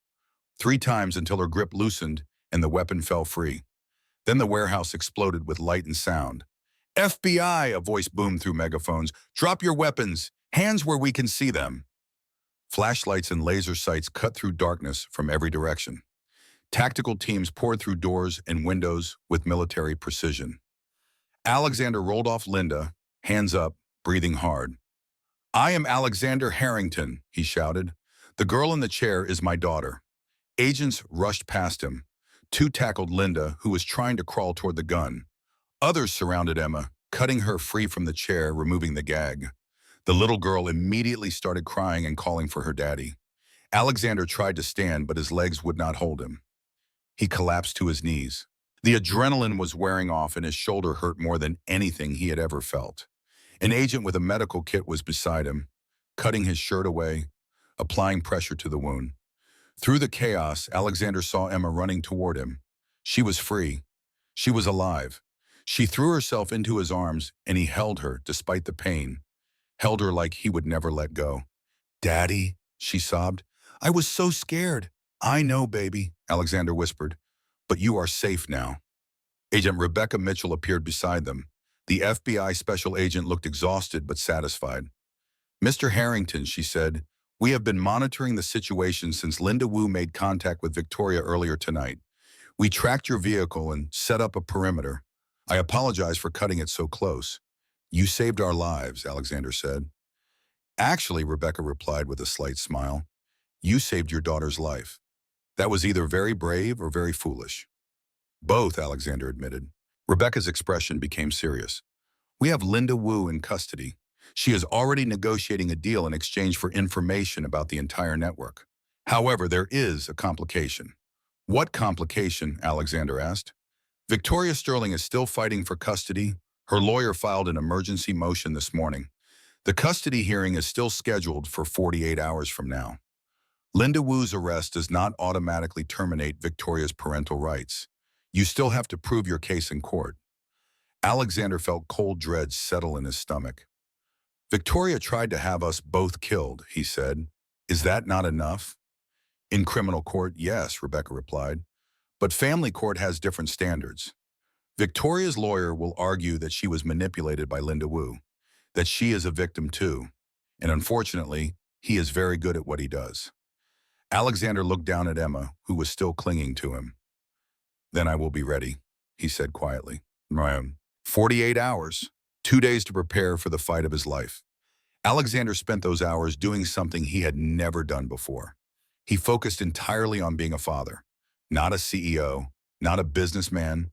3 times until her grip loosened and the weapon fell free. Then the warehouse exploded with light and sound. "FBI!" a voice boomed through megaphones. "Drop your weapons! Hands where we can see them!" Flashlights and laser sights cut through darkness from every direction. Tactical teams poured through doors and windows with military precision. Alexander rolled off Linda, hands up, breathing hard. "I am Alexander Harrington," he shouted. "The girl in the chair is my daughter." Agents rushed past him. 2 tackled Linda, who was trying to crawl toward the gun. Others surrounded Emma, cutting her free from the chair, removing the gag. The little girl immediately started crying and calling for her daddy. Alexander tried to stand, but his legs would not hold him. He collapsed to his knees. The adrenaline was wearing off and his shoulder hurt more than anything he had ever felt. An agent with a medical kit was beside him, cutting his shirt away, applying pressure to the wound. Through the chaos, Alexander saw Emma running toward him. She was free. She was alive. She threw herself into his arms, and he held her despite the pain, held her like he would never let go. "Daddy," she sobbed. "I was so scared." "I know, baby," Alexander whispered, "but you are safe now." Agent Rebecca Mitchell appeared beside them. The FBI special agent looked exhausted but satisfied. "Mr. Harrington," she said, We have been monitoring the situation since Linda Wu made contact with Victoria earlier tonight. We tracked your vehicle and set up a perimeter. I apologize for cutting it so close. You saved our lives, Alexander said. Actually, Rebecca replied with a slight smile, you saved your daughter's life. That was either very brave or very foolish. Both, Alexander admitted. Rebecca's expression became serious. We have Linda Wu in custody. She is already negotiating a deal in exchange for information about the entire network. However, there is a complication. What complication? Alexander asked. Victoria Sterling is still fighting for custody. Her lawyer filed an emergency motion this morning. The custody hearing is still scheduled for 48 hours from now. Linda Wu's arrest does not automatically terminate Victoria's parental rights. You still have to prove your case in court. Alexander felt cold dread settle in his stomach. Victoria tried to have us both killed, he said. Is that not enough? In criminal court, yes, Rebecca replied. But family court has different standards. Victoria's lawyer will argue that she was manipulated by Linda Wu, that she is a victim too, and unfortunately, he is very good at what he does. Alexander looked down at Emma, who was still clinging to him. Then I will be ready, he said quietly. 48 hours, 2 days to prepare for the fight of his life. Alexander spent those hours doing something he had never done before. He focused entirely on being a father, not a CEO, not a businessman,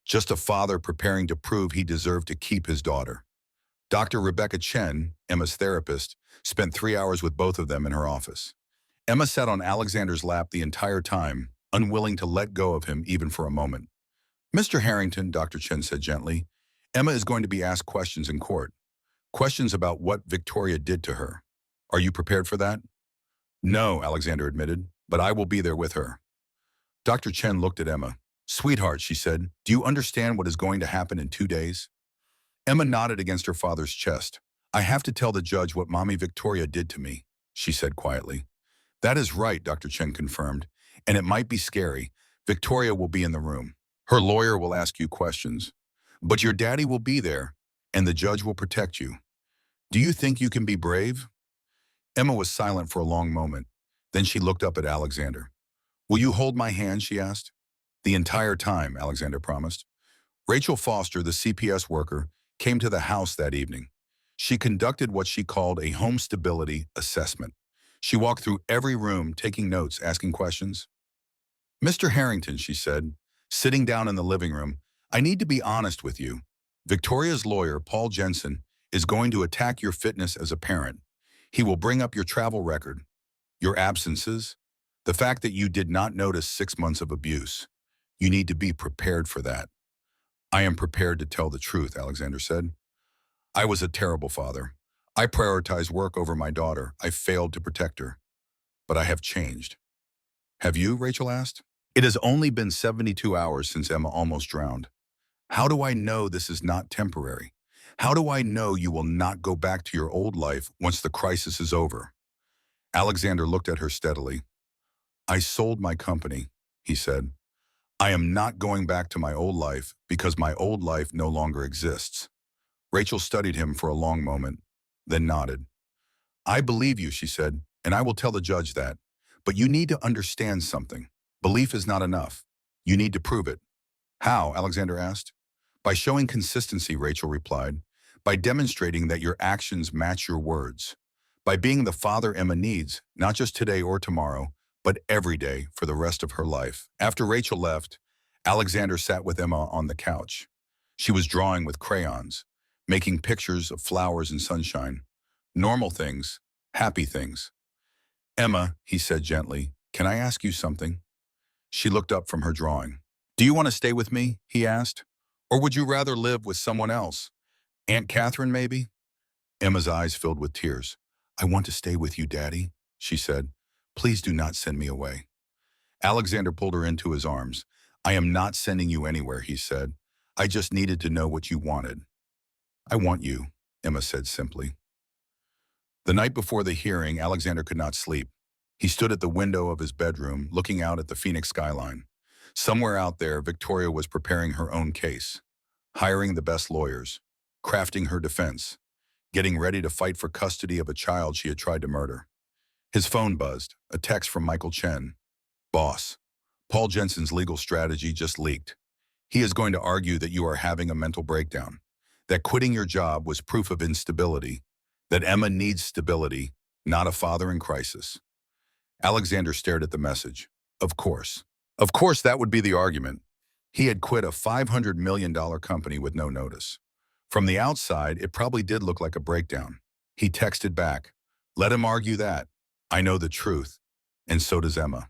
just a father preparing to prove he deserved to keep his daughter. Dr. Rebecca Chen, Emma's therapist, spent 3 hours with both of them in her office. Emma sat on Alexander's lap the entire time, unwilling to let go of him even for a moment. Mr. Harrington, Dr. Chen said gently, Emma is going to be asked questions in court. Questions about what Victoria did to her. Are you prepared for that? No, Alexander admitted, but I will be there with her. Dr. Chen looked at Emma. Sweetheart, she said, do you understand what is going to happen in 2 days? Emma nodded against her father's chest. I have to tell the judge what Mommy Victoria did to me, she said quietly. That is right, Dr. Chen confirmed, and it might be scary. Victoria will be in the room. Her lawyer will ask you questions. But your daddy will be there, and the judge will protect you. Do you think you can be brave? Emma was silent for a long moment. Then she looked up at Alexander. Will you hold my hand, she asked. The entire time, Alexander promised. Rachel Foster, the CPS worker, came to the house that evening. She conducted what she called a home stability assessment. She walked through every room, taking notes, asking questions. Mr. Harrington, she said, sitting down in the living room, I need to be honest with you. Victoria's lawyer, Paul Jensen, is going to attack your fitness as a parent. He will bring up your travel record, your absences, the fact that you did not notice 6 months of abuse. You need to be prepared for that. I am prepared to tell the truth, Alexander said. I was a terrible father. I prioritized work over my daughter. I failed to protect her. But I have changed. Have you? Rachel asked. It has only been 72 hours since Emma almost drowned. How do I know this is not temporary? How do I know you will not go back to your old life once the crisis is over? Alexander looked at her steadily. I sold my company, he said. I am not going back to my old life because my old life no longer exists. Rachel studied him for a long moment, then nodded. I believe you, she said, and I will tell the judge that. But you need to understand something. Belief is not enough. You need to prove it. How? Alexander asked. By showing consistency, Rachel replied. By demonstrating that your actions match your words. By being the father Emma needs, not just today or tomorrow, but every day for the rest of her life. After Rachel left, Alexander sat with Emma on the couch. She was drawing with crayons, making pictures of flowers and sunshine. Normal things, happy things. Emma, he said gently, can I ask you something? She looked up from her drawing. Do you want to stay with me? He asked. Or would you rather live with someone else? Aunt Catherine, maybe? Emma's eyes filled with tears. I want to stay with you, Daddy, she said. Please do not send me away. Alexander pulled her into his arms. I am not sending you anywhere, he said. I just needed to know what you wanted. I want you, Emma said simply. The night before the hearing, Alexander could not sleep. He stood at the window of his bedroom, looking out at the Phoenix skyline. Somewhere out there, Victoria was preparing her own case, hiring the best lawyers, crafting her defense, getting ready to fight for custody of a child she had tried to murder. His phone buzzed, a text from Michael Chen. Boss, Paul Jensen's legal strategy just leaked. He is going to argue that you are having a mental breakdown, that quitting your job was proof of instability, that Emma needs stability, not a father in crisis. Alexander stared at the message. Of course. Of course that would be the argument. He had quit a $500 million company with no notice. From the outside, it probably did look like a breakdown. He texted back, let him argue that. I know the truth. And so does Emma.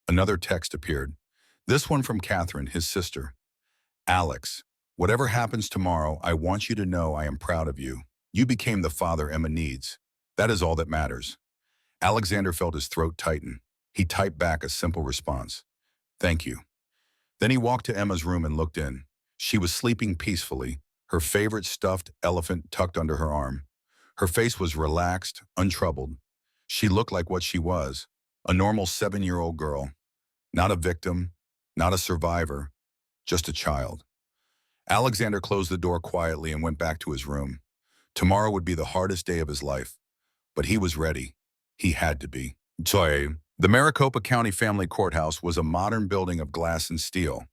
Another text appeared. This one from Catherine, his sister. Alex, whatever happens tomorrow, I want you to know I am proud of you. You became the father Emma needs. That is all that matters. Alexander felt his throat tighten. He typed back a simple response. Thank you. Then he walked to Emma's room and looked in. She was sleeping peacefully, her favorite stuffed elephant tucked under her arm. Her face was relaxed, untroubled. She looked like what she was, a normal 7-year-old girl. Not a victim, not a survivor, just a child. Alexander closed the door quietly and went back to his room. Tomorrow would be the hardest day of his life, but he was ready. He had to be. The Maricopa County Family Courthouse was a modern building of glass and steel.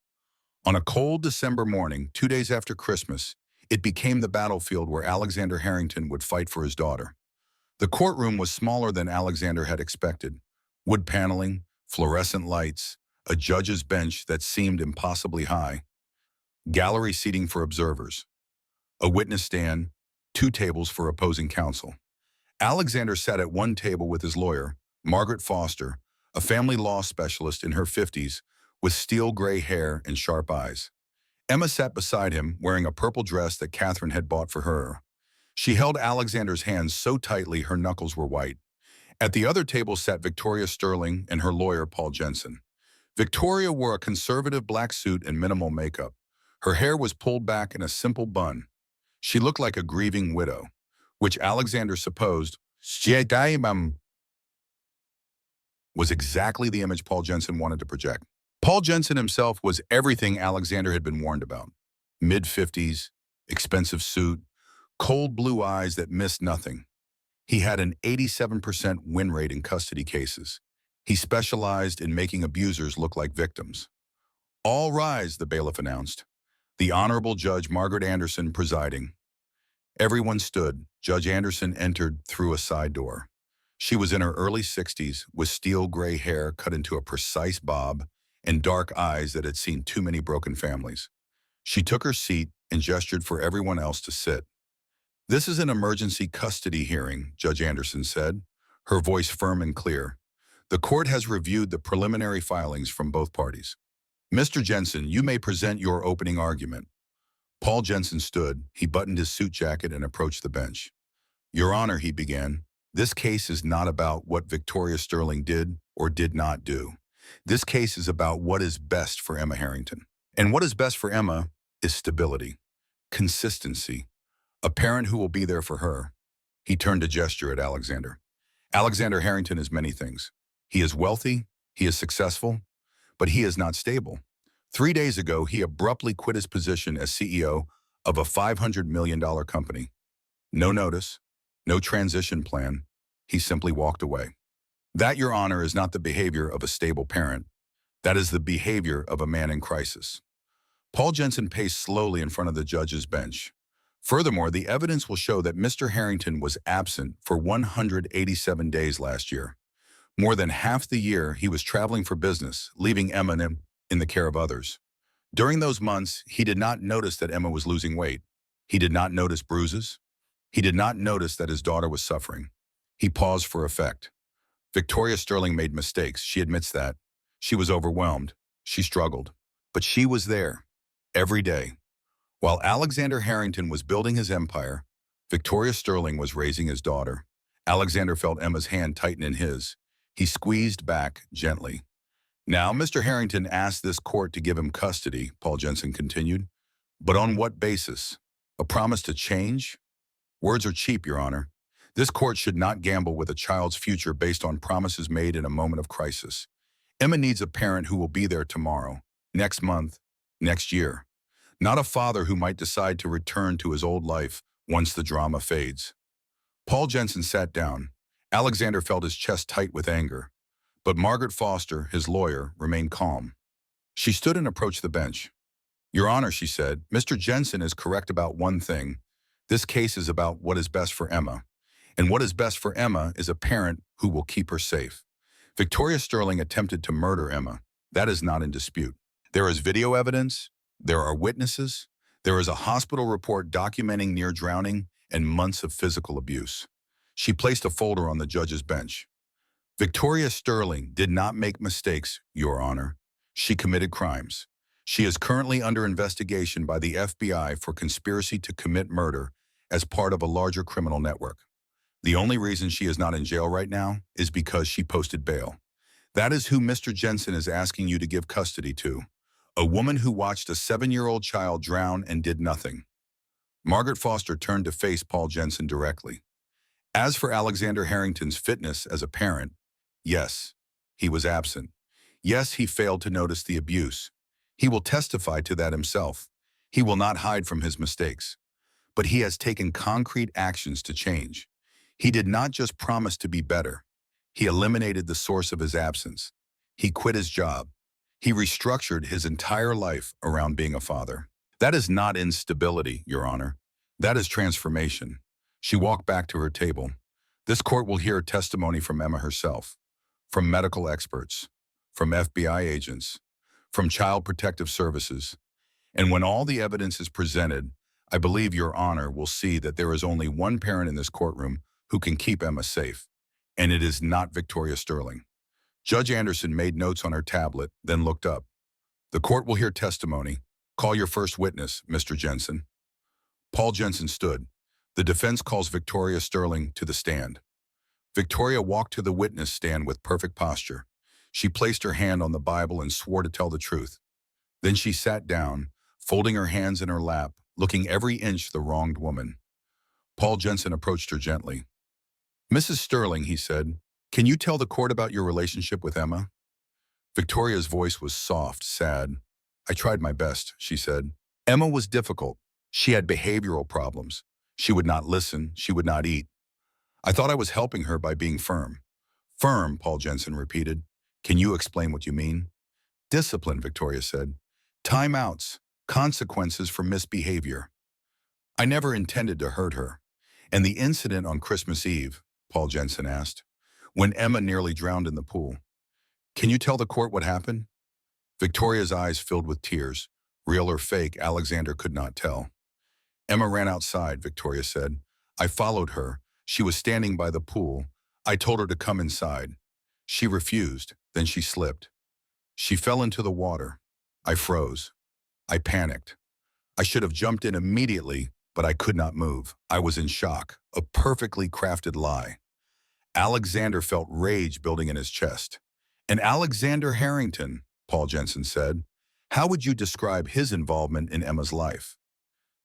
On a cold December morning, 2 days after Christmas, it became the battlefield where Alexander Harrington would fight for his daughter. The courtroom was smaller than Alexander had expected. Wood paneling, fluorescent lights, a judge's bench that seemed impossibly high, gallery seating for observers, a witness stand, 2 tables for opposing counsel. Alexander sat at one table with his lawyer, Margaret Foster, a family law specialist in her 50s, with steel gray hair and sharp eyes. Emma sat beside him, wearing a purple dress that Catherine had bought for her. She held Alexander's hands so tightly her knuckles were white. At the other table sat Victoria Sterling and her lawyer, Paul Jensen. Victoria wore a conservative black suit and minimal makeup. Her hair was pulled back in a simple bun. She looked like a grieving widow, which Alexander supposed was exactly the image Paul Jensen wanted to project. Paul Jensen himself was everything Alexander had been warned about. Mid-50s, expensive suit, cold blue eyes that missed nothing. He had an 87% win rate in custody cases. He specialized in making abusers look like victims. All rise, the bailiff announced. The Honorable Judge Margaret Anderson presiding. Everyone stood. Judge Anderson entered through a side door. She was in her early 60s with steel gray hair cut into a precise bob and dark eyes that had seen too many broken families. She took her seat and gestured for everyone else to sit. This is an emergency custody hearing, Judge Anderson said, her voice firm and clear. The court has reviewed the preliminary filings from both parties. Mr. Jensen, you may present your opening argument. Paul Jensen stood. He buttoned his suit jacket and approached the bench. Your Honor, he began, this case is not about what Victoria Sterling did or did not do. This case is about what is best for Emma Harrington. And what is best for Emma is stability, consistency, a parent who will be there for her. He turned a gesture at Alexander. Alexander Harrington is many things. He is wealthy, he is successful, but he is not stable. 3 days ago, he abruptly quit his position as CEO of a $500 million company. No notice, no transition plan. He simply walked away. That, Your Honor, is not the behavior of a stable parent. That is the behavior of a man in crisis. Paul Jensen paced slowly in front of the judge's bench. Furthermore, the evidence will show that Mr. Harrington was absent for 187 days last year. More than half the year, he was traveling for business, leaving Emma in the care of others. During those months, he did not notice that Emma was losing weight. He did not notice bruises. He did not notice that his daughter was suffering. He paused for effect. Victoria Sterling made mistakes. She admits that. She was overwhelmed. She struggled. But she was there, every day. While Alexander Harrington was building his empire, Victoria Sterling was raising his daughter. Alexander felt Emma's hand tighten in his. He squeezed back gently. Now, Mr. Harrington asked this court to give him custody, Paul Jensen continued. But on what basis? A promise to change? Words are cheap, Your Honor. This court should not gamble with a child's future based on promises made in a moment of crisis. Emma needs a parent who will be there tomorrow, next month, next year. Not a father who might decide to return to his old life once the drama fades. Paul Jensen sat down. Alexander felt his chest tight with anger, but Margaret Foster, his lawyer, remained calm. She stood and approached the bench. "Your Honor," she said, "Mr. Jensen is correct about one thing. This case is about what is best for Emma. And what is best for Emma is a parent who will keep her safe. Victoria Sterling attempted to murder Emma. That is not in dispute. There is video evidence, there are witnesses, there is a hospital report documenting near drowning and months of physical abuse." She placed a folder on the judge's bench. "Victoria Sterling did not make mistakes, Your Honor. She committed crimes. She is currently under investigation by the FBI for conspiracy to commit murder as part of a larger criminal network. The only reason she is not in jail right now is because she posted bail. That is who Mr. Jensen is asking you to give custody to. A woman who watched a 7-year-old child drown and did nothing." Margaret Foster turned to face Paul Jensen directly. As for Alexander Harrington's fitness as a parent, yes, he was absent. Yes, he failed to notice the abuse. He will testify to that himself. He will not hide from his mistakes. But he has taken concrete actions to change. He did not just promise to be better. He eliminated the source of his absence. He quit his job. He restructured his entire life around being a father. That is not instability, Your Honor. That is transformation. She walked back to her table. This court will hear testimony from Emma herself, from medical experts, from FBI agents, from Child Protective Services. And when all the evidence is presented, I believe Your Honor will see that there is only one parent in this courtroom who can keep Emma safe, and it is not Victoria Sterling. Judge Anderson made notes on her tablet, then looked up. "The court will hear testimony. Call your first witness, Mr. Jensen." Paul Jensen stood. The defense calls Victoria Sterling to the stand. Victoria walked to the witness stand with perfect posture. She placed her hand on the Bible and swore to tell the truth. Then she sat down, folding her hands in her lap, looking every inch the wronged woman. Paul Jensen approached her gently. "Mrs. Sterling," he said, "can you tell the court about your relationship with Emma?" Victoria's voice was soft, sad. "I tried my best," she said. "Emma was difficult. She had behavioral problems. She would not listen. She would not eat. I thought I was helping her by being firm." "Firm," Paul Jensen repeated. "Can you explain what you mean?" "Discipline," Victoria said. "Timeouts, consequences for misbehavior. I never intended to hurt her." "And the incident on Christmas Eve," Paul Jensen asked, "when Emma nearly drowned in the pool. Can you tell the court what happened?" Victoria's eyes filled with tears. Real or fake, Alexander could not tell. "Emma ran outside," Victoria said. "I followed her. She was standing by the pool. I told her to come inside. She refused. Then she slipped. She fell into the water. I froze. I panicked. I should have jumped in immediately, but I could not move. I was in shock. A perfectly crafted lie." Alexander felt rage building in his chest. "And Alexander Harrington," Paul Jensen said, "how would you describe his involvement in Emma's life?"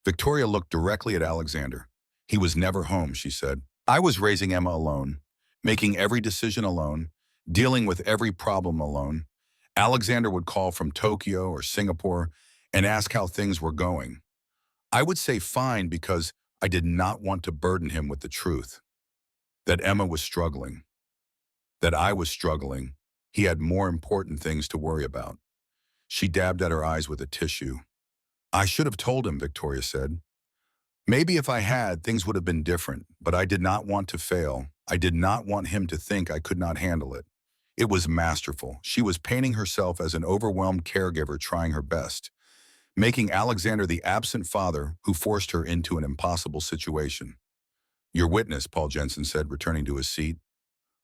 Victoria looked directly at Alexander. "He was never home," she said. "I was raising Emma alone, making every decision alone, dealing with every problem alone. Alexander would call from Tokyo or Singapore and ask how things were going. I would say fine because I did not want to burden him with the truth. That Emma was struggling. That I was struggling. He had more important things to worry about." She dabbed at her eyes with a tissue. "I should have told him," Victoria said. "Maybe if I had, things would have been different, but I did not want to fail. I did not want him to think I could not handle it." It was masterful. She was painting herself as an overwhelmed caregiver trying her best, making Alexander the absent father who forced her into an impossible situation. "Your witness," Paul Jensen said, returning to his seat.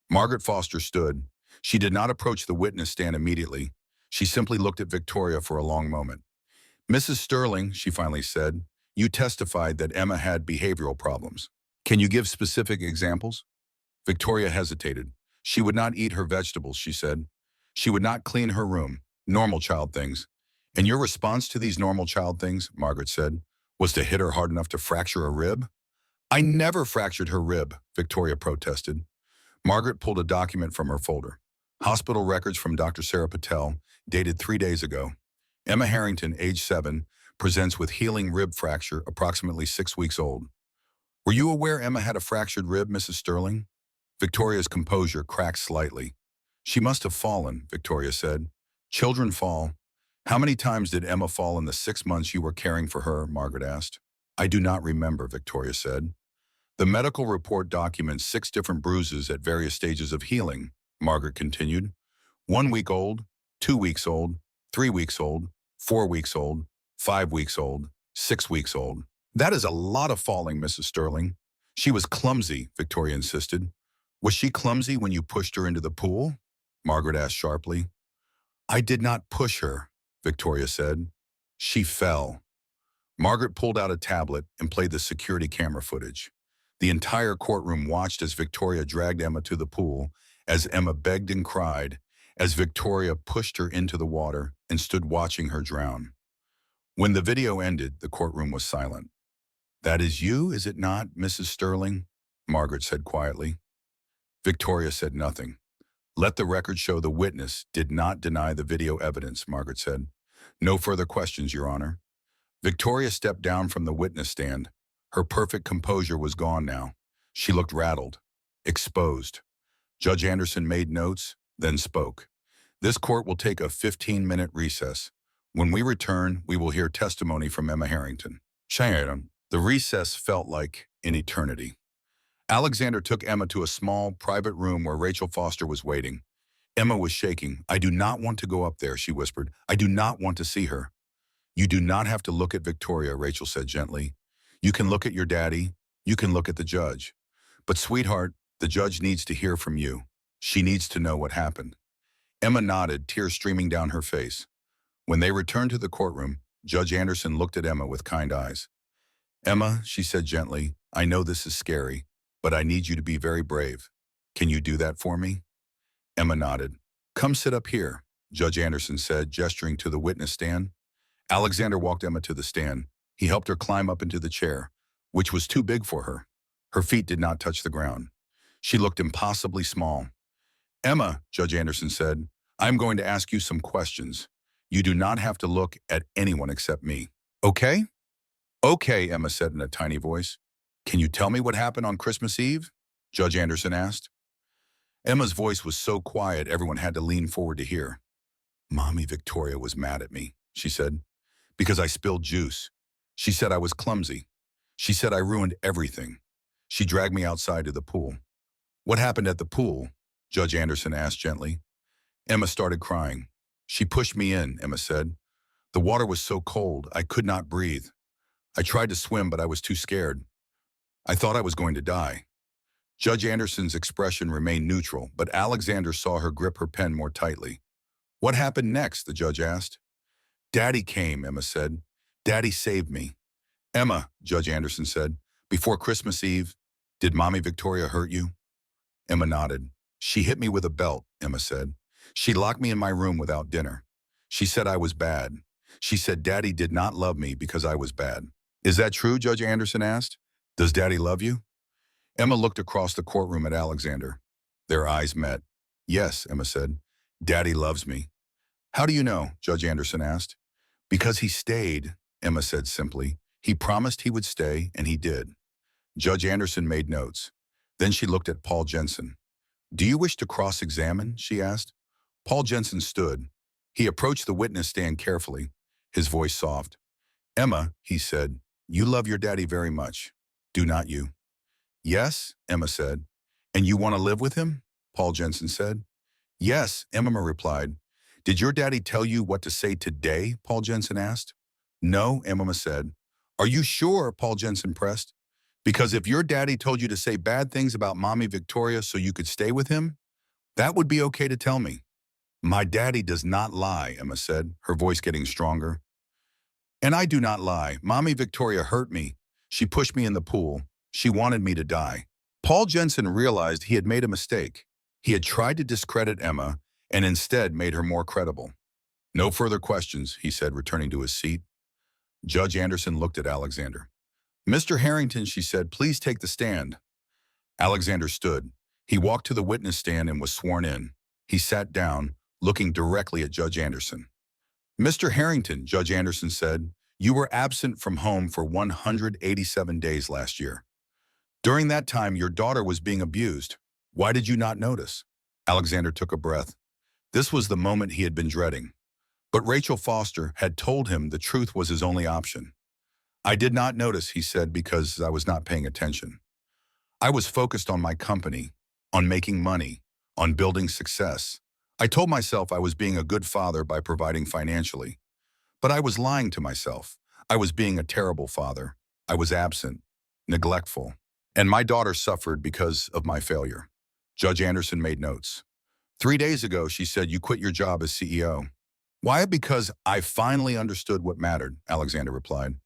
Margaret Foster stood. She did not approach the witness stand immediately. She simply looked at Victoria for a long moment. "Mrs. Sterling," she finally said, "you testified that Emma had behavioral problems. Can you give specific examples?" Victoria hesitated. "She would not eat her vegetables," she said. "She would not clean her room. Normal child things." "And your response to these normal child things," Margaret said, "was to hit her hard enough to fracture a rib?" "I never fractured her rib," Victoria protested. Margaret pulled a document from her folder. Hospital records from Dr. Sarah Patel, dated 3 days ago. Emma Harrington, age 7, presents with healing rib fracture, approximately 6 weeks old. "Were you aware Emma had a fractured rib, Mrs. Sterling?" Victoria's composure cracked slightly. She must have fallen, Victoria said. Children fall. How many times did Emma fall in the 6 months you were caring for her? Margaret asked. I do not remember, Victoria said. The medical report documents 6 different bruises at various stages of healing, Margaret continued. 1 week old, 2 weeks old, 3 weeks old, 4 weeks old, 5 weeks old, 6 weeks old. That is a lot of falling, Mrs. Sterling. She was clumsy, Victoria insisted. Was she clumsy when you pushed her into the pool? Margaret asked sharply. I did not push her, Victoria said. She fell. Margaret pulled out a tablet and played the security camera footage. The entire courtroom watched as Victoria dragged Emma to the pool, as Emma begged and cried, as Victoria pushed her into the water and stood watching her drown. When the video ended, the courtroom was silent. That is you, is it not, Mrs. Sterling? Margaret said quietly. Victoria said nothing. Let the record show the witness did not deny the video evidence, Margaret said. No further questions, Your Honor. Victoria stepped down from the witness stand. Her perfect composure was gone now. She looked rattled, exposed. Judge Anderson made notes, then spoke. This court will take a 15-minute recess. When we return, we will hear testimony from Emma Harrington. The recess felt like an eternity. Alexander took Emma to a small, private room where Rachel Foster was waiting. Emma was shaking. I do not want to go up there, she whispered. I do not want to see her. You do not have to look at Victoria, Rachel said gently. You can look at your daddy. You can look at the judge. But sweetheart, the judge needs to hear from you. She needs to know what happened. Emma nodded, tears streaming down her face. When they returned to the courtroom, Judge Anderson looked at Emma with kind eyes. Emma, she said gently, I know this is scary, but I need you to be very brave. Can you do that for me? Emma nodded. Come sit up here, Judge Anderson said, gesturing to the witness stand. Alexander walked Emma to the stand. He helped her climb up into the chair, which was too big for her. Her feet did not touch the ground. She looked impossibly small. Emma, Judge Anderson said, I'm going to ask you some questions. You do not have to look at anyone except me. Okay? Okay, Emma said in a tiny voice. Can you tell me what happened on Christmas Eve? Judge Anderson asked. Emma's voice was so quiet everyone had to lean forward to hear. Mommy Victoria was mad at me, she said, because I spilled juice. She said I was clumsy. She said I ruined everything. She dragged me outside to the pool. What happened at the pool? Judge Anderson asked gently. Emma started crying. She pushed me in, Emma said. The water was so cold, I could not breathe. I tried to swim, but I was too scared. I thought I was going to die. Judge Anderson's expression remained neutral, but Alexander saw her grip her pen more tightly. What happened next? The judge asked. Daddy came, Emma said. Daddy saved me. Emma, Judge Anderson said, before Christmas Eve, did Mommy Victoria hurt you? Emma nodded. She hit me with a belt, Emma said. She locked me in my room without dinner. She said I was bad. She said Daddy did not love me because I was bad. Is that true? Judge Anderson asked. Does Daddy love you? Emma looked across the courtroom at Alexander. Their eyes met. Yes, Emma said. Daddy loves me. How do you know? Judge Anderson asked. Because he stayed, Emma said simply. He promised he would stay, and he did. Judge Anderson made notes. Then she looked at Paul Jensen. Do you wish to cross-examine? She asked. Paul Jensen stood. He approached the witness stand carefully, his voice soft. Emma, he said, you love your daddy very much. Do not you? Yes, Emma said. And you want to live with him? Paul Jensen said. Yes, Emma replied. Did your daddy tell you what to say today? Paul Jensen asked. No, Emma said. Are you sure? Paul Jensen pressed. Because if your daddy told you to say bad things about Mommy Victoria so you could stay with him, that would be okay to tell me. My daddy does not lie, Emma said, her voice getting stronger. And I do not lie. Mommy Victoria hurt me. She pushed me in the pool. She wanted me to die. Paul Jensen realized he had made a mistake. He had tried to discredit Emma and instead made her more credible. No further questions, he said, returning to his seat. Judge Anderson looked at Alexander. Mr. Harrington, she said, please take the stand. Alexander stood. He walked to the witness stand and was sworn in. He sat down, looking directly at Judge Anderson. Mr. Harrington, Judge Anderson said, you were absent from home for 187 days last year. During that time, your daughter was being abused. Why did you not notice? Alexander took a breath. This was the moment he had been dreading. But Rachel Foster had told him the truth was his only option. I did not notice, he said, because I was not paying attention. I was focused on my company, on making money, on building success. I told myself I was being a good father by providing financially. But I was lying to myself. I was being a terrible father. I was absent, neglectful. And my daughter suffered because of my failure. Judge Anderson made notes. 3 days ago, she said, you quit your job as CEO. Why? Because I finally understood what mattered, Alexander replied.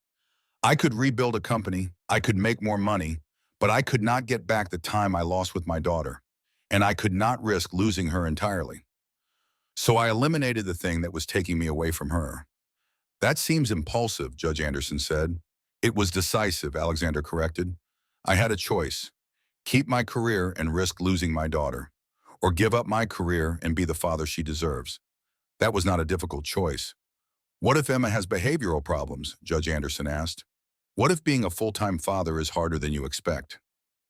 I could rebuild a company, I could make more money, but I could not get back the time I lost with my daughter, and I could not risk losing her entirely. So I eliminated the thing that was taking me away from her. That seems impulsive, Judge Anderson said. It was decisive, Alexander corrected. I had a choice. Keep my career and risk losing my daughter, or give up my career and be the father she deserves. That was not a difficult choice. What if Emma has behavioral problems? Judge Anderson asked. What if being a full-time father is harder than you expect?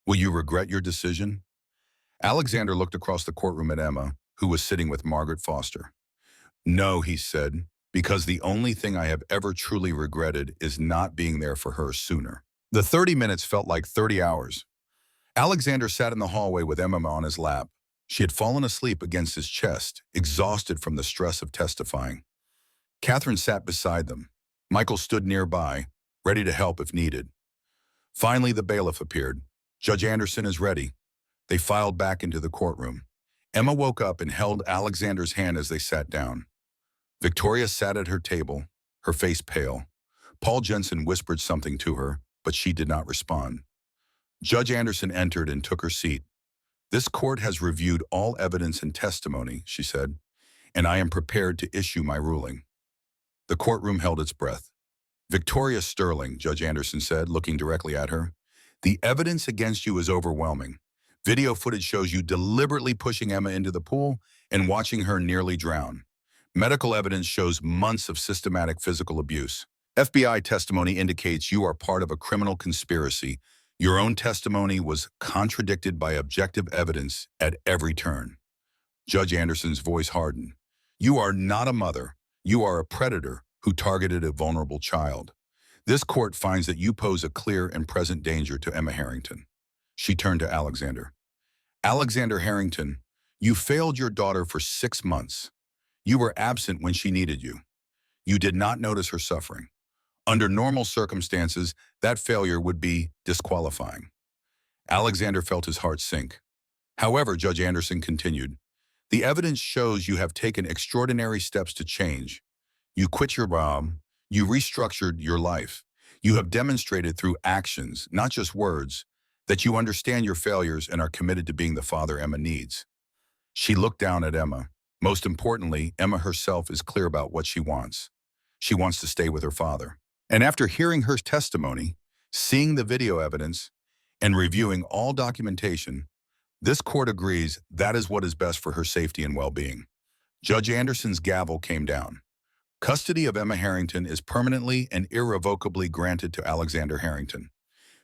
Will you regret your decision? Alexander looked across the courtroom at Emma, who was sitting with Margaret Foster. No, he said, because the only thing I have ever truly regretted is not being there for her sooner. The 30 minutes felt like 30 hours. Alexander sat in the hallway with Emma on his lap. She had fallen asleep against his chest, exhausted from the stress of testifying. Catherine sat beside them. Michael stood nearby, ready to help if needed. Finally, the bailiff appeared. Judge Anderson is ready. They filed back into the courtroom. Emma woke up and held Alexander's hand as they sat down. Victoria sat at her table, her face pale. Paul Jensen whispered something to her, but she did not respond. Judge Anderson entered and took her seat. This court has reviewed all evidence and testimony, she said, and I am prepared to issue my ruling. The courtroom held its breath. Victoria Sterling, Judge Anderson said, looking directly at her, the evidence against you is overwhelming. Video footage shows you deliberately pushing Emma into the pool and watching her nearly drown. Medical evidence shows months of systematic physical abuse. FBI testimony indicates you are part of a criminal conspiracy. Your own testimony was contradicted by objective evidence at every turn. Judge Anderson's voice hardened. You are not a mother. You are a predator who targeted a vulnerable child. This court finds that you pose a clear and present danger to Emma Harrington. She turned to Alexander. Alexander Harrington, you failed your daughter for 6 months. You were absent when she needed you. You did not notice her suffering. Under normal circumstances, that failure would be disqualifying. Alexander felt his heart sink. However, Judge Anderson continued, the evidence shows you have taken extraordinary steps to change. You quit your job. You restructured your life. You have demonstrated through actions, not just words, that you understand your failures and are committed to being the father Emma needs. She looked down at Emma. Most importantly, Emma herself is clear about what she wants. She wants to stay with her father. And after hearing her testimony, seeing the video evidence, and reviewing all documentation, this court agrees that is what is best for her safety and well-being. Judge Anderson's gavel came down. Custody of Emma Harrington is permanently and irrevocably granted to Alexander Harrington.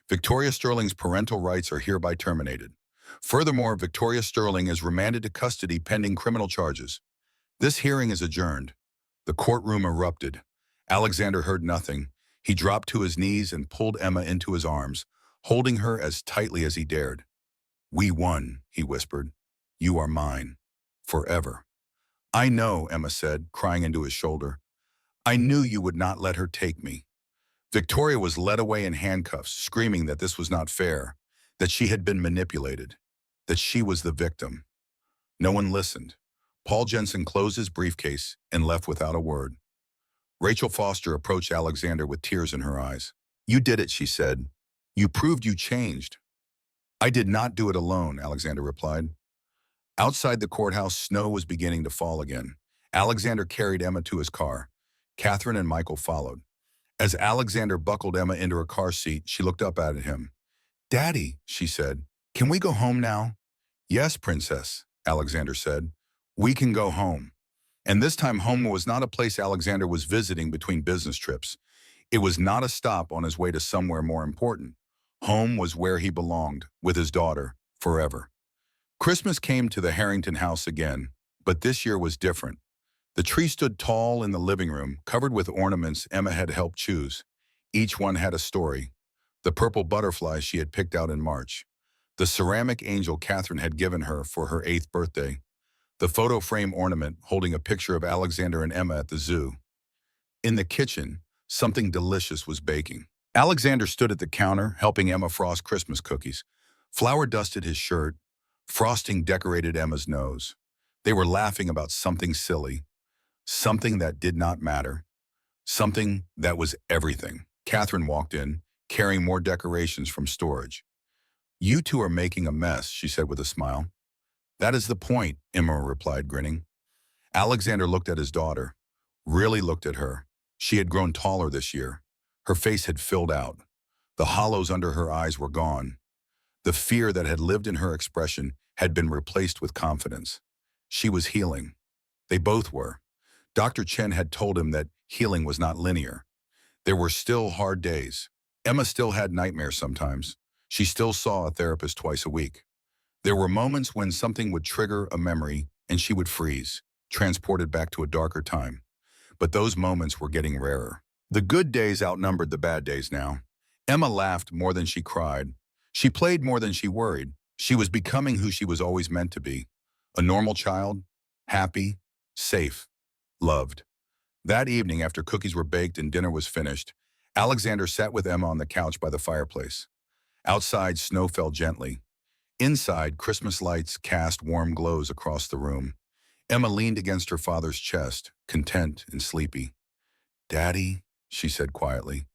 Victoria Sterling's parental rights are hereby terminated. Furthermore, Victoria Sterling is remanded to custody pending criminal charges. This hearing is adjourned. The courtroom erupted. Alexander heard nothing. He dropped to his knees and pulled Emma into his arms, holding her as tightly as he dared. We won, he whispered. You are mine. Forever. I know, Emma said, crying into his shoulder. I knew you would not let her take me. Victoria was led away in handcuffs, screaming that this was not fair, that she had been manipulated, that she was the victim. No one listened. Paul Jensen closed his briefcase and left without a word. Rachel Foster approached Alexander with tears in her eyes. You did it, she said. You proved you changed. I did not do it alone, Alexander replied. Outside the courthouse, snow was beginning to fall again. Alexander carried Emma to his car. Catherine and Michael followed. As Alexander buckled Emma into her car seat, she looked up at him. Daddy, she said, can we go home now? Yes, Princess, Alexander said. We can go home. And this time home was not a place Alexander was visiting between business trips. It was not a stop on his way to somewhere more important. Home was where he belonged, with his daughter, forever. Christmas came to the Harrington house again, but this year was different. The tree stood tall in the living room, covered with ornaments Emma had helped choose. Each one had a story. The purple butterflies she had picked out in March. The ceramic angel Catherine had given her for her 8th birthday. The photo frame ornament holding a picture of Alexander and Emma at the zoo. In the kitchen, something delicious was baking. Alexander stood at the counter, helping Emma frost Christmas cookies. Flour dusted his shirt. Frosting decorated Emma's nose. They were laughing about something silly, something that did not matter, something that was everything. Catherine walked in, carrying more decorations from storage. "You two are making a mess," she said with a smile. "That is the point," Emma replied, grinning. Alexander looked at his daughter, really looked at her. She had grown taller this year. Her face had filled out. The hollows under her eyes were gone. The fear that had lived in her expression had been replaced with confidence. She was healing. They both were. Dr. Chen had told him that healing was not linear. There were still hard days. Emma still had nightmares sometimes. She still saw a therapist twice a week. There were moments when something would trigger a memory and she would freeze, transported back to a darker time. But those moments were getting rarer. The good days outnumbered the bad days now. Emma laughed more than she cried. She played more than she worried. She was becoming who she was always meant to be. A normal child, happy, safe, loved. That evening, after cookies were baked and dinner was finished, Alexander sat with Emma on the couch by the fireplace. Outside, snow fell gently. Inside, Christmas lights cast warm glows across the room. Emma leaned against her father's chest, content and sleepy. "Daddy," she said quietly,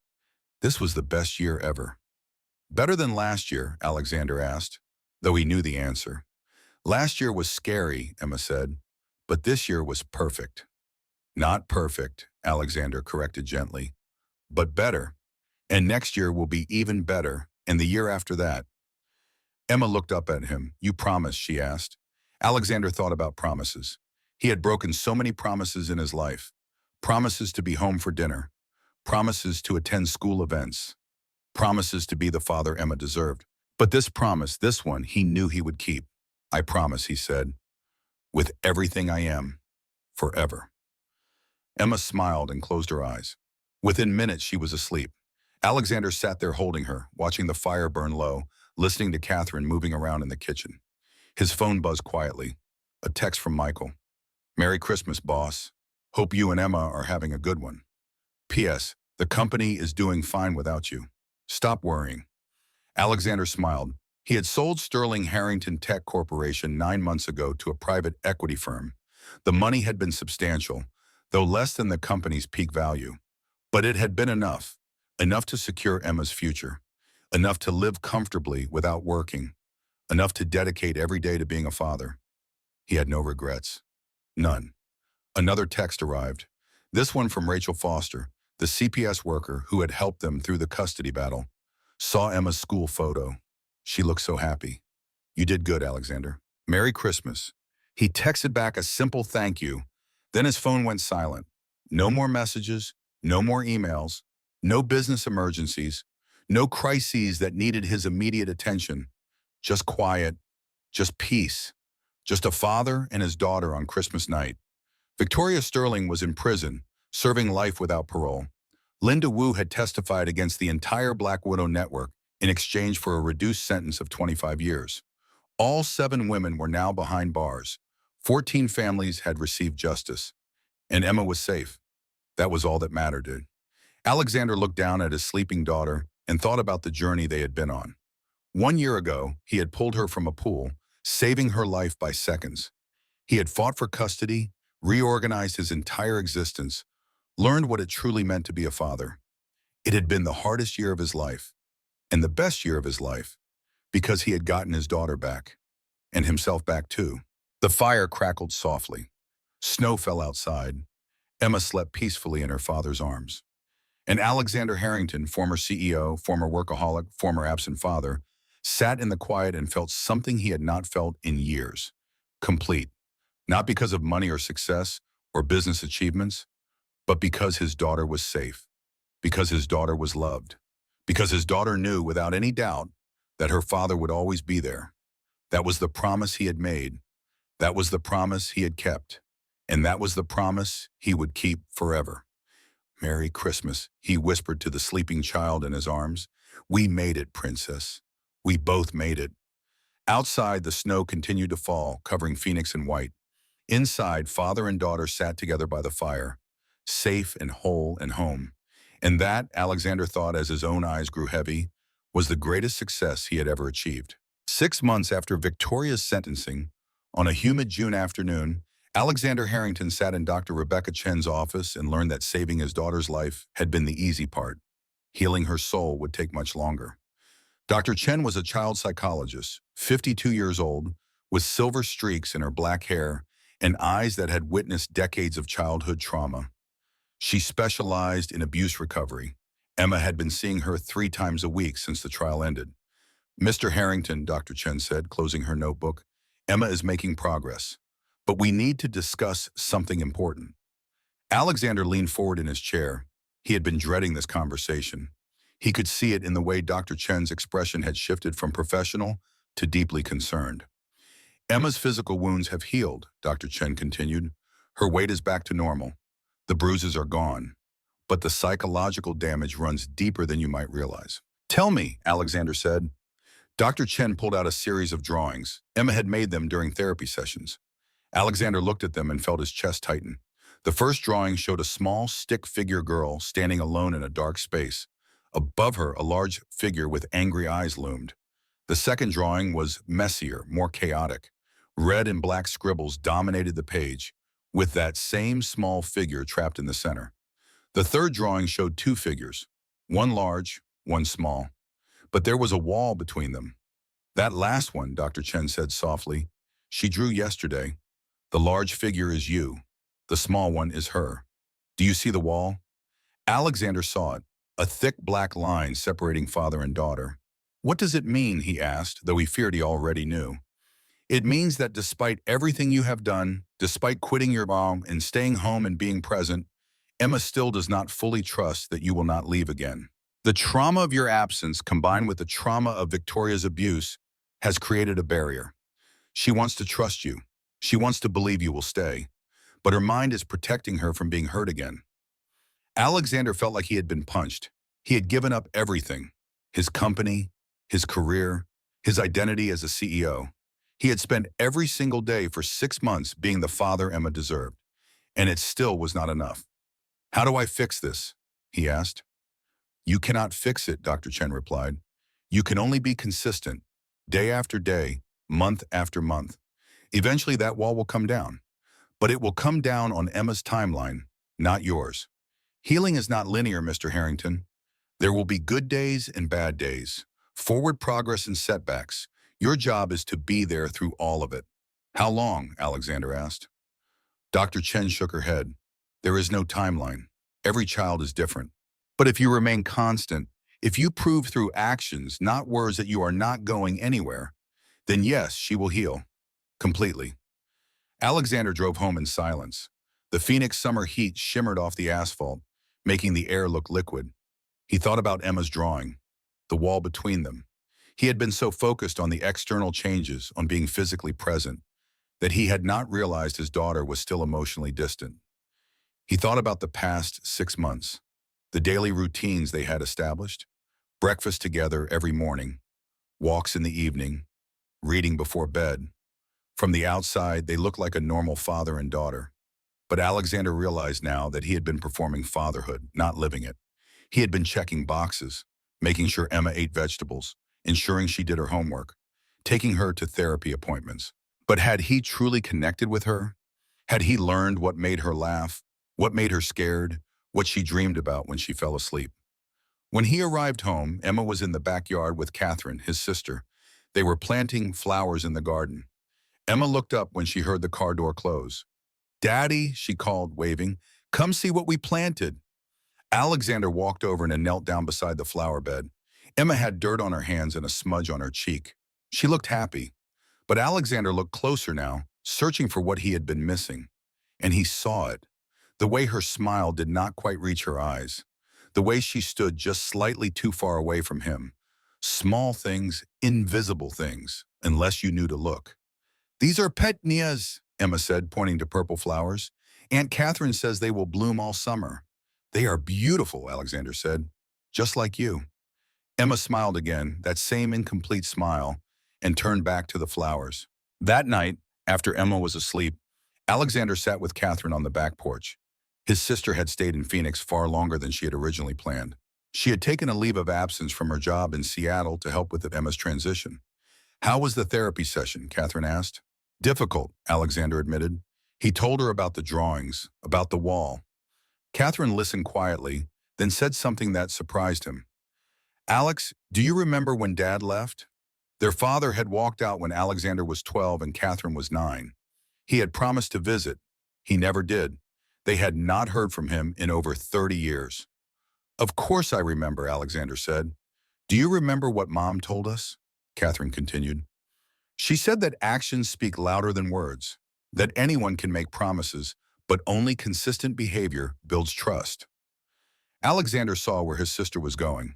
"this was the best year ever." "Better than last year?" Alexander asked, though he knew the answer. "Last year was scary," Emma said, "but this year was perfect." "Not perfect," Alexander corrected gently, "but better. And next year will be even better, and the year after that." Emma looked up at him. "You promised," she asked. Alexander thought about promises. He had broken so many promises in his life. Promises to be home for dinner. Promises to attend school events. Promises to be the father Emma deserved. But this promise, this one, he knew he would keep. "I promise," he said, "with everything I am, forever." Emma smiled and closed her eyes. Within minutes, she was asleep. Alexander sat there holding her, watching the fire burn low, listening to Catherine moving around in the kitchen. His phone buzzed quietly. A text from Michael. "Merry Christmas, boss. Hope you and Emma are having a good one. P.S. The company is doing fine without you. Stop worrying." Alexander smiled. He had sold Sterling Harrington Tech Corporation 9 months ago to a private equity firm. The money had been substantial, though less than the company's peak value. But it had been enough. Enough to secure Emma's future. Enough to live comfortably without working. Enough to dedicate every day to being a father. He had no regrets. None. Another text arrived. This one from Rachel Foster, the CPS worker who had helped them through the custody battle. Saw Emma's school photo. She looked so happy. "You did good, Alexander. Merry Christmas." He texted back a simple thank you. Then his phone went silent. No more messages, no more emails, no business emergencies, no crises that needed his immediate attention. Just quiet, just peace, just a father and his daughter on Christmas night. Victoria Sterling was in prison, serving life without parole. Linda Wu had testified against the entire Black Widow network in exchange for a reduced sentence of 25 years. All 7 women were now behind bars. 14 families had received justice. And Emma was safe. That was all that mattered. Alexander looked down at his sleeping daughter and thought about the journey they had been on. 1 year ago, he had pulled her from a pool, saving her life by seconds. He had fought for custody, reorganized his entire existence, learned what it truly meant to be a father. It had been the hardest year of his life, and the best year of his life, because he had gotten his daughter back, and himself back too. The fire crackled softly. Snow fell outside. Emma slept peacefully in her father's arms. And Alexander Harrington, former CEO, former workaholic, former absent father, sat in the quiet and felt something he had not felt in years. Complete. Not because of money or success or business achievements, but because his daughter was safe, because his daughter was loved, because his daughter knew without any doubt that her father would always be there. That was the promise he had made. That was the promise he had kept. And that was the promise he would keep forever. "Merry Christmas," he whispered to the sleeping child in his arms. "We made it, Princess. We both made it." Outside, the snow continued to fall, covering Phoenix in white. Inside, father and daughter sat together by the fire, safe and whole and home. And that, Alexander thought as his own eyes grew heavy, was the greatest success he had ever achieved. 6 months after Victoria's sentencing, on a humid June afternoon, Alexander Harrington sat in Dr. Rebecca Chen's office and learned that saving his daughter's life had been the easy part. Healing her soul would take much longer. Dr. Chen was a child psychologist, 52 years old, with silver streaks in her black hair and eyes that had witnessed decades of childhood trauma. She specialized in abuse recovery. Emma had been seeing her 3 times a week since the trial ended. "Mr. Harrington," Dr. Chen said, closing her notebook, "Emma is making progress, but we need to discuss something important." Alexander leaned forward in his chair. He had been dreading this conversation. He could see it in the way Dr. Chen's expression had shifted from professional to deeply concerned. "Emma's physical wounds have healed," Dr. Chen continued. "Her weight is back to normal. The bruises are gone. But the psychological damage runs deeper than you might realize." "Tell me," Alexander said. Dr. Chen pulled out a series of drawings. Emma had made them during therapy sessions. Alexander looked at them and felt his chest tighten. The first drawing showed a small, stick-figure girl standing alone in a dark space. Above her, a large figure with angry eyes loomed. The second drawing was messier, more chaotic. Red and black scribbles dominated the page, with that same small figure trapped in the center. The third drawing showed 2 figures, one large, one small. But there was a wall between them. "That last one," Dr. Chen said softly, "she drew yesterday. The large figure is you. The small one is her. Do you see the wall?" Alexander saw it, a thick black line separating father and daughter. "What does it mean?" he asked, though he feared he already knew. "It means that despite everything you have done, despite quitting your mom and staying home and being present, Emma still does not fully trust that you will not leave again. The trauma of your absence, combined with the trauma of Victoria's abuse, has created a barrier. She wants to trust you. She wants to believe you will stay. But her mind is protecting her from being hurt again." Alexander felt like he had been punched. He had given up everything: his company, his career, his identity as a CEO. He had spent every single day for 6 months being the father Emma deserved, and it still was not enough. "How do I fix this?" he asked. "You cannot fix it," Dr. Chen replied. "You can only be consistent, day after day, month after month. Eventually that wall will come down, but it will come down on Emma's timeline, not yours. Healing is not linear, Mr. Harrington. There will be good days and bad days, forward progress and setbacks. Your job is to be there through all of it." "How long?" Alexander asked. Dr. Chen shook her head. "There is no timeline. Every child is different. But if you remain constant, if you prove through actions, not words, that you are not going anywhere, then yes, she will heal. Completely." Alexander drove home in silence. The Phoenix summer heat shimmered off the asphalt, making the air look liquid. He thought about Emma's drawing, the wall between them. He had been so focused on the external changes, on being physically present, that he had not realized his daughter was still emotionally distant. He thought about the past 6 months, the daily routines they had established: breakfast together every morning, walks in the evening, reading before bed. From the outside, they looked like a normal father and daughter. But Alexander realized now that he had been performing fatherhood, not living it. He had been checking boxes, making sure Emma ate vegetables, ensuring she did her homework, taking her to therapy appointments. But had he truly connected with her? Had he learned what made her laugh, what made her scared, what she dreamed about when she fell asleep? When he arrived home, Emma was in the backyard with Catherine, his sister. They were planting flowers in the garden. Emma looked up when she heard the car door close. "Daddy," she called, waving, "come see what we planted." Alexander walked over and knelt down beside the flower bed. Emma had dirt on her hands and a smudge on her cheek. She looked happy. But Alexander looked closer now, searching for what he had been missing. And he saw it. The way her smile did not quite reach her eyes. The way she stood just slightly too far away from him. Small things, invisible things, unless you knew to look. These are petunias, Emma said, pointing to purple flowers. Aunt Catherine says they will bloom all summer. They are beautiful, Alexander said. Just like you. Emma smiled again, that same incomplete smile, and turned back to the flowers. That night, after Emma was asleep, Alexander sat with Catherine on the back porch. His sister had stayed in Phoenix far longer than she had originally planned. She had taken a leave of absence from her job in Seattle to help with Emma's transition. How was the therapy session? Catherine asked. Difficult, Alexander admitted. He told her about the drawings, about the wall. Catherine listened quietly, then said something that surprised him. Alex, do you remember when Dad left? Their father had walked out when Alexander was 12 and Catherine was 9. He had promised to visit. He never did. They had not heard from him in over 30 years. Of course I remember, Alexander said. Do you remember what Mom told us? Catherine continued. She said that actions speak louder than words, that anyone can make promises, but only consistent behavior builds trust. Alexander saw where his sister was going.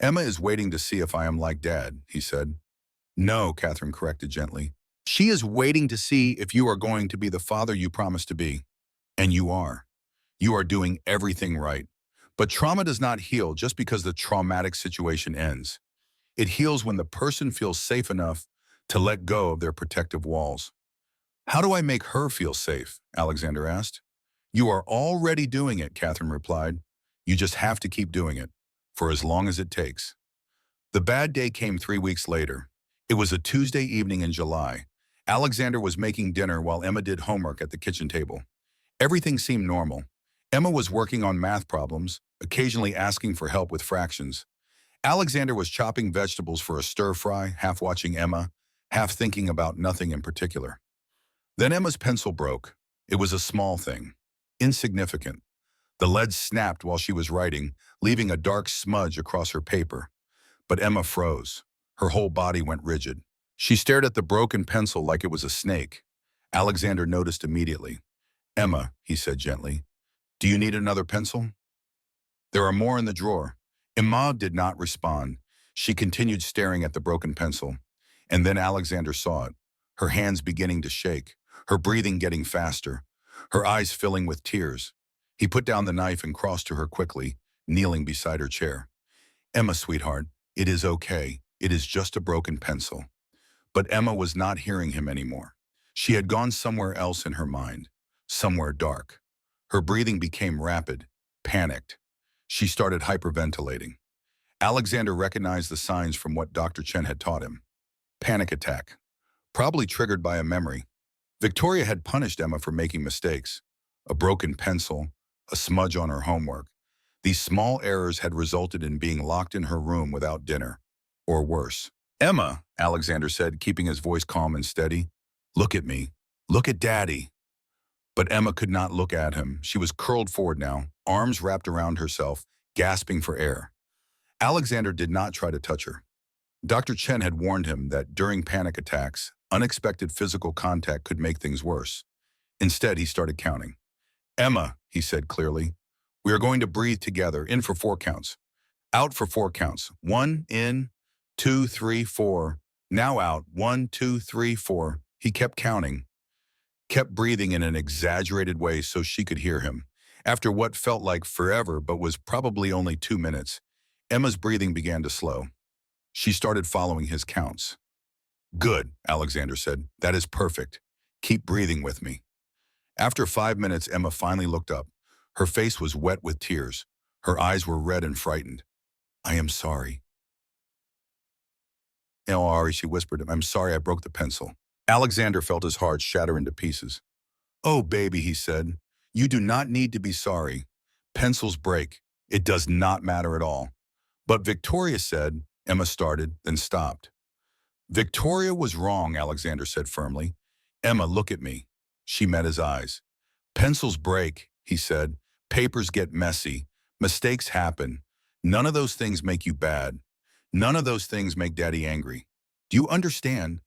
Emma is waiting to see if I am like Dad, he said. No, Catherine corrected gently. She is waiting to see if you are going to be the father you promised to be. And you are. You are doing everything right. But trauma does not heal just because the traumatic situation ends. It heals when the person feels safe enough to let go of their protective walls. How do I make her feel safe? Alexander asked. You are already doing it, Catherine replied. You just have to keep doing it, for as long as it takes. The bad day came 3 weeks later. It was a Tuesday evening in July. Alexander was making dinner while Emma did homework at the kitchen table. Everything seemed normal. Emma was working on math problems, occasionally asking for help with fractions. Alexander was chopping vegetables for a stir-fry, half watching Emma, half thinking about nothing in particular. Then Emma's pencil broke. It was a small thing, insignificant. The lead snapped while she was writing, leaving a dark smudge across her paper. But Emma froze. Her whole body went rigid. She stared at the broken pencil like it was a snake. Alexander noticed immediately. Emma, he said gently, do you need another pencil? There are more in the drawer. Emma did not respond. She continued staring at the broken pencil. And then Alexander saw it, her hands beginning to shake, her breathing getting faster, her eyes filling with tears. He put down the knife and crossed to her quickly, kneeling beside her chair. Emma, sweetheart, it is okay. It is just a broken pencil. But Emma was not hearing him anymore. She had gone somewhere else in her mind, somewhere dark. Her breathing became rapid, panicked. She started hyperventilating. Alexander recognized the signs from what Dr. Chen had taught him. Panic attack, probably triggered by a memory. Victoria had punished Emma for making mistakes. A broken pencil, a smudge on her homework. These small errors had resulted in being locked in her room without dinner, or worse. Emma, Alexander said, keeping his voice calm and steady, look at me. Look at Daddy. But Emma could not look at him. She was curled forward now, arms wrapped around herself, gasping for air. Alexander did not try to touch her. Dr. Chen had warned him that during panic attacks, unexpected physical contact could make things worse. Instead, he started counting. Emma, he said clearly, we are going to breathe together, in for 4 counts. Out for 4 counts. 1, in, 2, 3, 4. Now out, 1, 2, 3, 4. He kept counting, kept breathing in an exaggerated way so she could hear him. After what felt like forever but was probably only 2 minutes, Emma's breathing began to slow. She started following his counts. Good, Alexander said. That is perfect. Keep breathing with me. After 5 minutes, Emma finally looked up. Her face was wet with tears. Her eyes were red and frightened. I am sorry. Oh, Ari, she whispered. I'm sorry I broke the pencil. Alexander felt his heart shatter into pieces. Oh, baby, he said. You do not need to be sorry. Pencils break. It does not matter at all. But Victoria said, Emma started, then stopped. Victoria was wrong, Alexander said firmly. Emma, look at me. She met his eyes. Pencils break, he said. Papers get messy. Mistakes happen. None of those things make you bad. None of those things make Daddy angry. Do you understand?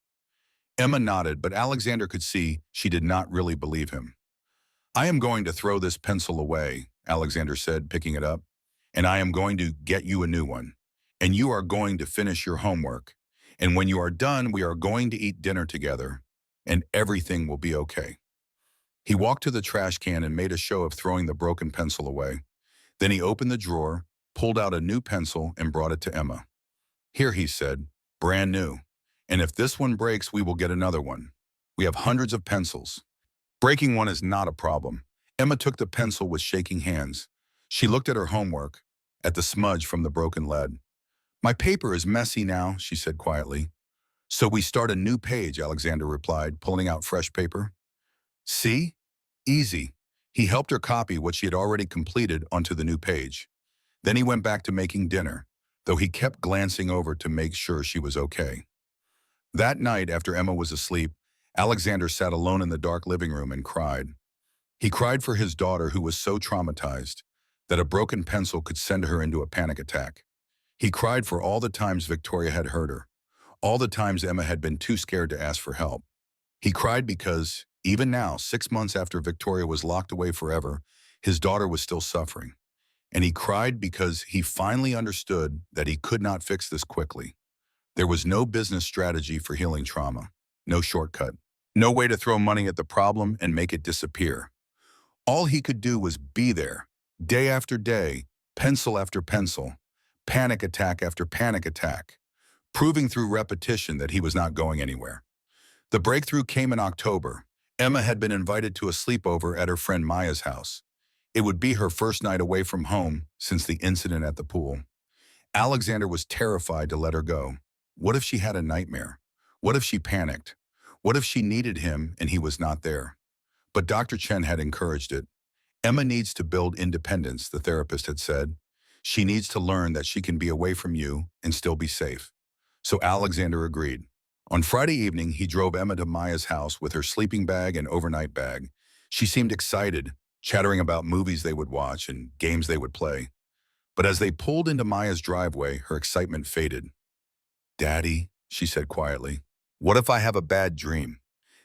Emma nodded, but Alexander could see she did not really believe him. I am going to throw this pencil away, Alexander said, picking it up. And I am going to get you a new one. and you are going to finish your homework. And when you are done, we are going to eat dinner together, and everything will be okay." He walked to the trash can and made a show of throwing the broken pencil away. Then he opened the drawer, pulled out a new pencil, and brought it to Emma. "Here," he said, "brand new. And if this one breaks, we will get another one. We have hundreds of pencils. Breaking one is not a problem." Emma took the pencil with shaking hands. She looked at her homework, at the smudge from the broken lead. "My paper is messy now," she said quietly. "So we start a new page," Alexander replied, pulling out fresh paper. "See? Easy." He helped her copy what she had already completed onto the new page. Then he went back to making dinner, though he kept glancing over to make sure she was okay. That night, after Emma was asleep, Alexander sat alone in the dark living room and cried. He cried for his daughter, who was so traumatized that a broken pencil could send her into a panic attack. He cried for all the times Victoria had hurt her, all the times Emma had been too scared to ask for help. He cried because, even now, 6 months after Victoria was locked away forever, his daughter was still suffering. And he cried because he finally understood that he could not fix this quickly. There was no business strategy for healing trauma, no shortcut, no way to throw money at the problem and make it disappear. All he could do was be there, day after day, pencil after pencil, panic attack after panic attack, proving through repetition that he was not going anywhere. The breakthrough came in October. Emma had been invited to a sleepover at her friend Maya's house. It would be her first night away from home since the incident at the pool. Alexander was terrified to let her go. What if she had a nightmare? What if she panicked? What if she needed him and he was not there? But Dr. Chen had encouraged it. Emma needs to build independence, the therapist had said. She needs to learn that she can be away from you and still be safe. So Alexander agreed. On Friday evening, he drove Emma to Maya's house with her sleeping bag and overnight bag. She seemed excited, chattering about movies they would watch and games they would play. But as they pulled into Maya's driveway, her excitement faded. "Daddy," she said quietly, "what if I have a bad dream?"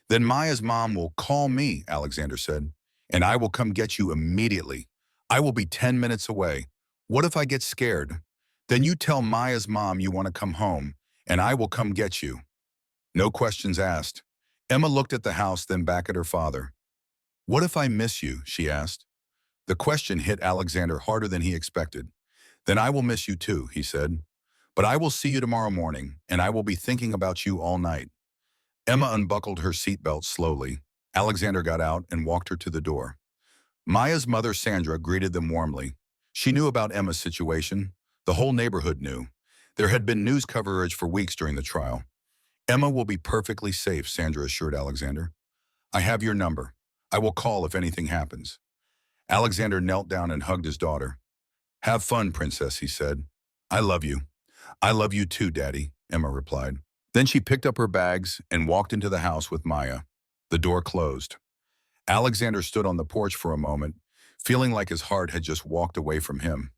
"Then Maya's mom will call me," Alexander said, "and I will come get you immediately. I will be 10 minutes away. What if I get scared? Then you tell Maya's mom you want to come home, and I will come get you." No questions asked. Emma looked at the house, then back at her father. "What if I miss you?" she asked. The question hit Alexander harder than he expected. "Then I will miss you too," he said. "But I will see you tomorrow morning, and I will be thinking about you all night." Emma unbuckled her seatbelt slowly. Alexander got out and walked her to the door. Maya's mother, Sandra, greeted them warmly. She knew about Emma's situation. The whole neighborhood knew. There had been news coverage for weeks during the trial. "Emma will be perfectly safe," Sandra assured Alexander. "I have your number. I will call if anything happens." Alexander knelt down and hugged his daughter. "Have fun, princess," he said. "I love you." "I love you too, Daddy," Emma replied. Then she picked up her bags and walked into the house with Maya. The door closed. Alexander stood on the porch for a moment, feeling like his heart had just walked away from him.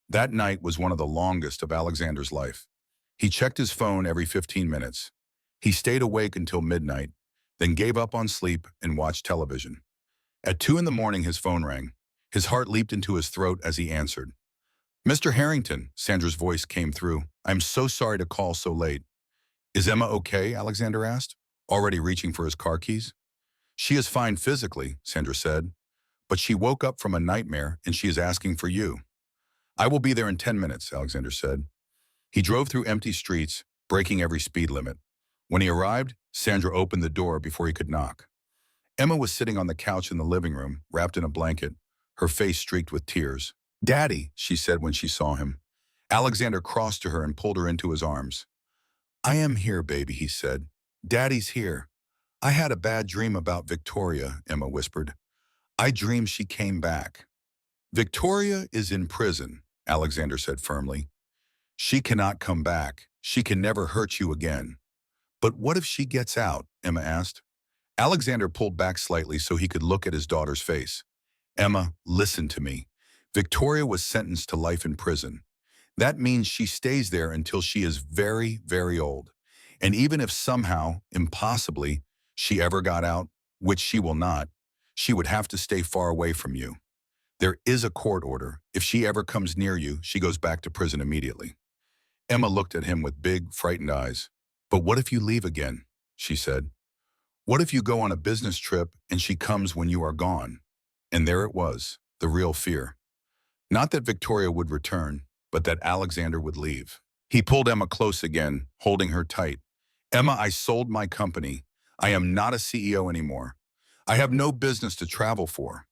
That night was one of the longest of Alexander's life. He checked his phone every 15 minutes. He stayed awake until midnight, then gave up on sleep and watched television. At 2 in the morning, his phone rang. His heart leaped into his throat as he answered. "Mr. Harrington," Sandra's voice came through. "I'm so sorry to call so late." "Is Emma okay?" Alexander asked, already reaching for his car keys. "She is fine physically," Sandra said, "but she woke up from a nightmare and she is asking for you." "I will be there in 10 minutes, Alexander said. He drove through empty streets, breaking every speed limit. When he arrived, Sandra opened the door before he could knock. Emma was sitting on the couch in the living room, wrapped in a blanket, her face streaked with tears. "Daddy," she said when she saw him. Alexander crossed to her and pulled her into his arms. "I am here, baby," he said. "Daddy's here." "I had a bad dream about Victoria," Emma whispered. "I dreamed she came back." "Victoria is in prison," Alexander said firmly. "She cannot come back. She can never hurt you again." "But what if she gets out?" Emma asked. Alexander pulled back slightly so he could look at his daughter's face. "Emma, listen to me. Victoria was sentenced to life in prison. That means she stays there until she is very, very old. And even if somehow, impossibly, she ever got out, which she will not, she would have to stay far away from you. There is a court order. If she ever comes near you, she goes back to prison immediately." Emma looked at him with big, frightened eyes. But what if you leave again? She said. What if you go on a business trip and she comes when you are gone? And there it was, the real fear. Not that Victoria would return, but that Alexander would leave. He pulled Emma close again, holding her tight. Emma, I sold my company. I am not a CEO anymore. I have no business to travel for.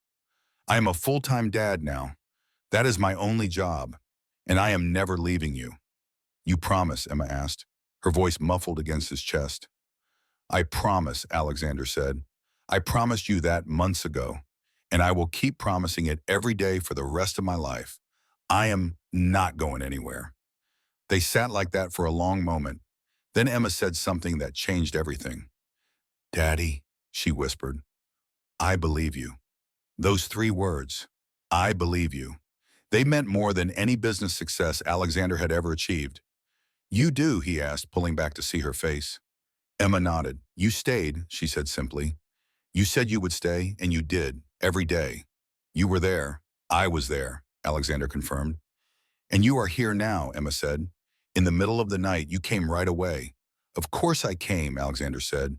I am a full-time dad now. That is my only job, and I am never leaving you. You promise, Emma asked, her voice muffled against his chest. I promise, Alexander said. I promised you that months ago, and I will keep promising it every day for the rest of my life. I am not going anywhere. They sat like that for a long moment. Then Emma said something that changed everything. Daddy, she whispered, I believe you. Those 3 words, I believe you. They meant more than any business success Alexander had ever achieved. You do, he asked, pulling back to see her face. Emma nodded. You stayed, she said simply. You said you would stay, and you did, every day. You were there. I was there, Alexander confirmed. And you are here now, Emma said. In the middle of the night, you came right away. Of course I came, Alexander said.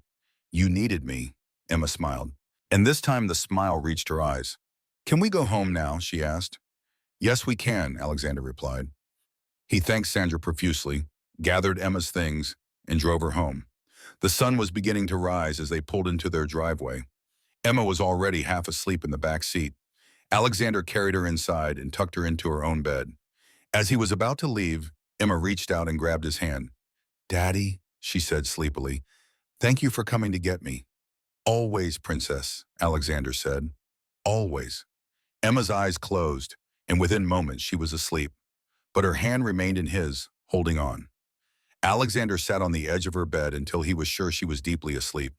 You needed me, Emma smiled. And this time the smile reached her eyes. Can we go home now, she asked. Yes, we can, Alexander replied. He thanked Sandra profusely, gathered Emma's things, and drove her home. The sun was beginning to rise as they pulled into their driveway. Emma was already half asleep in the back seat. Alexander carried her inside and tucked her into her own bed. As he was about to leave, Emma reached out and grabbed his hand. Daddy, she said sleepily, thank you for coming to get me. Always, Princess, Alexander said. Always. Emma's eyes closed, and within moments she was asleep. But her hand remained in his, holding on. Alexander sat on the edge of her bed until he was sure she was deeply asleep.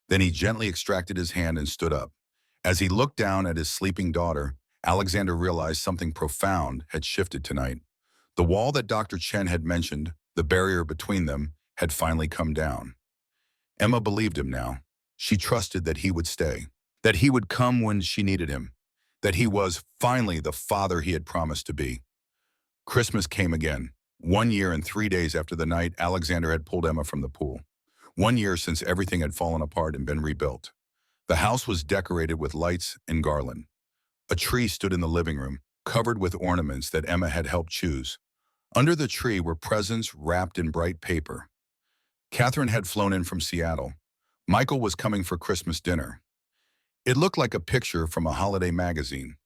Then he gently extracted his hand and stood up. As he looked down at his sleeping daughter, Alexander realized something profound had shifted tonight. The wall that Dr. Chen had mentioned, the barrier between them, had finally come down. Emma believed him now. She trusted that he would stay, that he would come when she needed him, that he was finally the father he had promised to be. Christmas came again, 1 year and 3 days after the night Alexander had pulled Emma from the pool. 1 year since everything had fallen apart and been rebuilt. The house was decorated with lights and garland. A tree stood in the living room, covered with ornaments that Emma had helped choose. Under the tree were presents wrapped in bright paper. Catherine had flown in from Seattle. Michael was coming for Christmas dinner. It looked like a picture from a holiday magazine.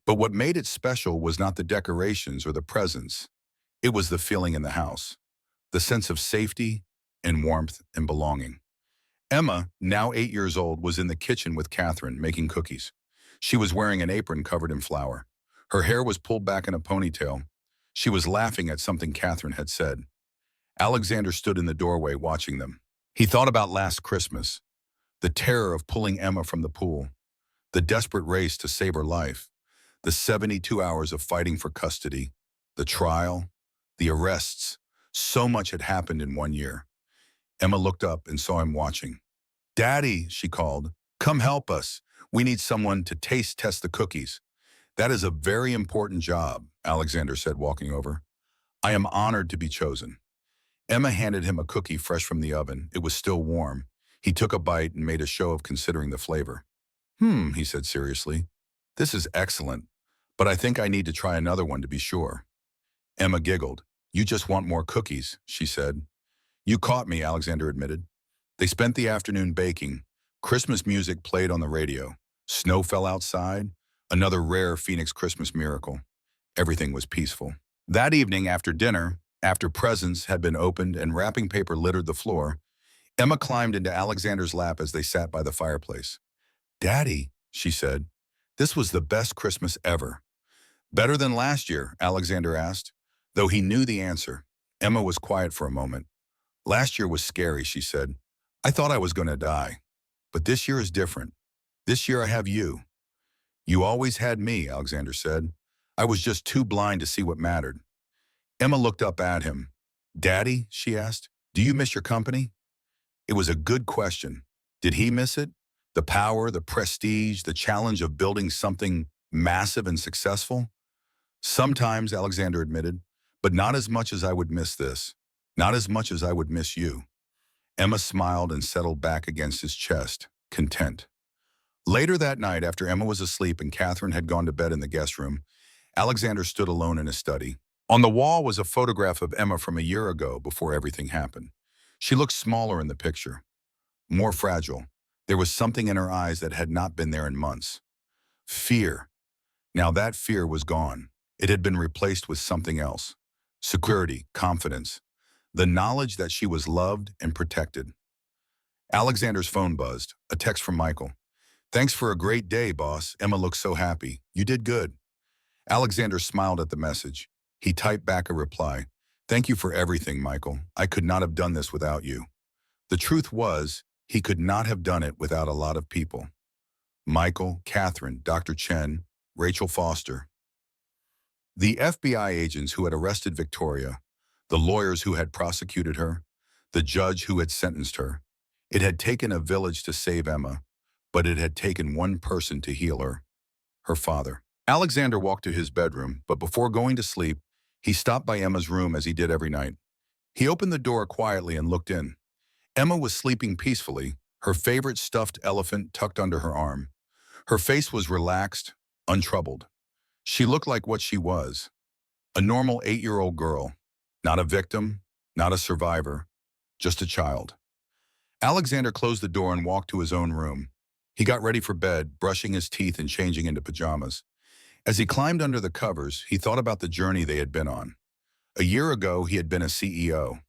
But what made it special was not the decorations or the presents. It was the feeling in the house, the sense of safety and warmth and belonging. Emma, now 8 years old, was in the kitchen with Catherine, making cookies. She was wearing an apron covered in flour. Her hair was pulled back in a ponytail. She was laughing at something Catherine had said. Alexander stood in the doorway watching them. He thought about last Christmas, the terror of pulling Emma from the pool, the desperate race to save her life, the 72 hours of fighting for custody, the trial, the arrests. So much had happened in 1 year. Emma looked up and saw him watching. Daddy, she called, come help us. We need someone to taste test the cookies. That is a very important job, Alexander said, walking over. I am honored to be chosen. Emma handed him a cookie fresh from the oven. It was still warm. He took a bite and made a show of considering the flavor. He said seriously. This is excellent, but I think I need to try another one to be sure. Emma giggled. You just want more cookies, she said. You caught me, Alexander admitted. They spent the afternoon baking. Christmas music played on the radio. Snow fell outside. Another rare Phoenix Christmas miracle. Everything was peaceful. That evening after dinner, after presents had been opened and wrapping paper littered the floor, Emma climbed into Alexander's lap as they sat by the fireplace. Daddy, she said, this was the best Christmas ever. Better than last year, Alexander asked. Though he knew the answer, Emma was quiet for a moment. Last year was scary, she said. I thought I was going to die. But this year is different. This year I have you. You always had me, Alexander said. I was just too blind to see what mattered. Emma looked up at him. Daddy, she asked, do you miss your company? It was a good question. Did he miss it? The power, the prestige, the challenge of building something massive and successful? Sometimes, Alexander admitted, But not as much as I would miss this. Not as much as I would miss you. Emma smiled and settled back against his chest, content. Later that night, after Emma was asleep and Catherine had gone to bed in the guest room, Alexander stood alone in his study. On the wall was a photograph of Emma from a year ago before everything happened. She looked smaller in the picture, more fragile. There was something in her eyes that had not been there in months. Fear. Now that fear was gone. It had been replaced with something else. Security, confidence, the knowledge that she was loved and protected. Alexander's phone buzzed, a text from Michael. Thanks for a great day, boss. Emma looks so happy. You did good. Alexander smiled at the message. He typed back a reply. Thank you for everything, Michael. I could not have done this without you. The truth was, he could not have done it without a lot of people. Michael, Catherine, Dr. Chen, Rachel Foster. The FBI agents who had arrested Victoria, the lawyers who had prosecuted her, the judge who had sentenced her. It had taken a village to save Emma, but it had taken one person to heal her father. Alexander walked to his bedroom, but before going to sleep, he stopped by Emma's room as he did every night. He opened the door quietly and looked in. Emma was sleeping peacefully, her favorite stuffed elephant tucked under her arm. Her face was relaxed, untroubled. She looked like what she was, a normal 8-year-old girl, not a victim, not a survivor, just a child. Alexander closed the door and walked to his own room. He got ready for bed, brushing his teeth and changing into pajamas. As he climbed under the covers, he thought about the journey they had been on. A year ago, he had been a CEO,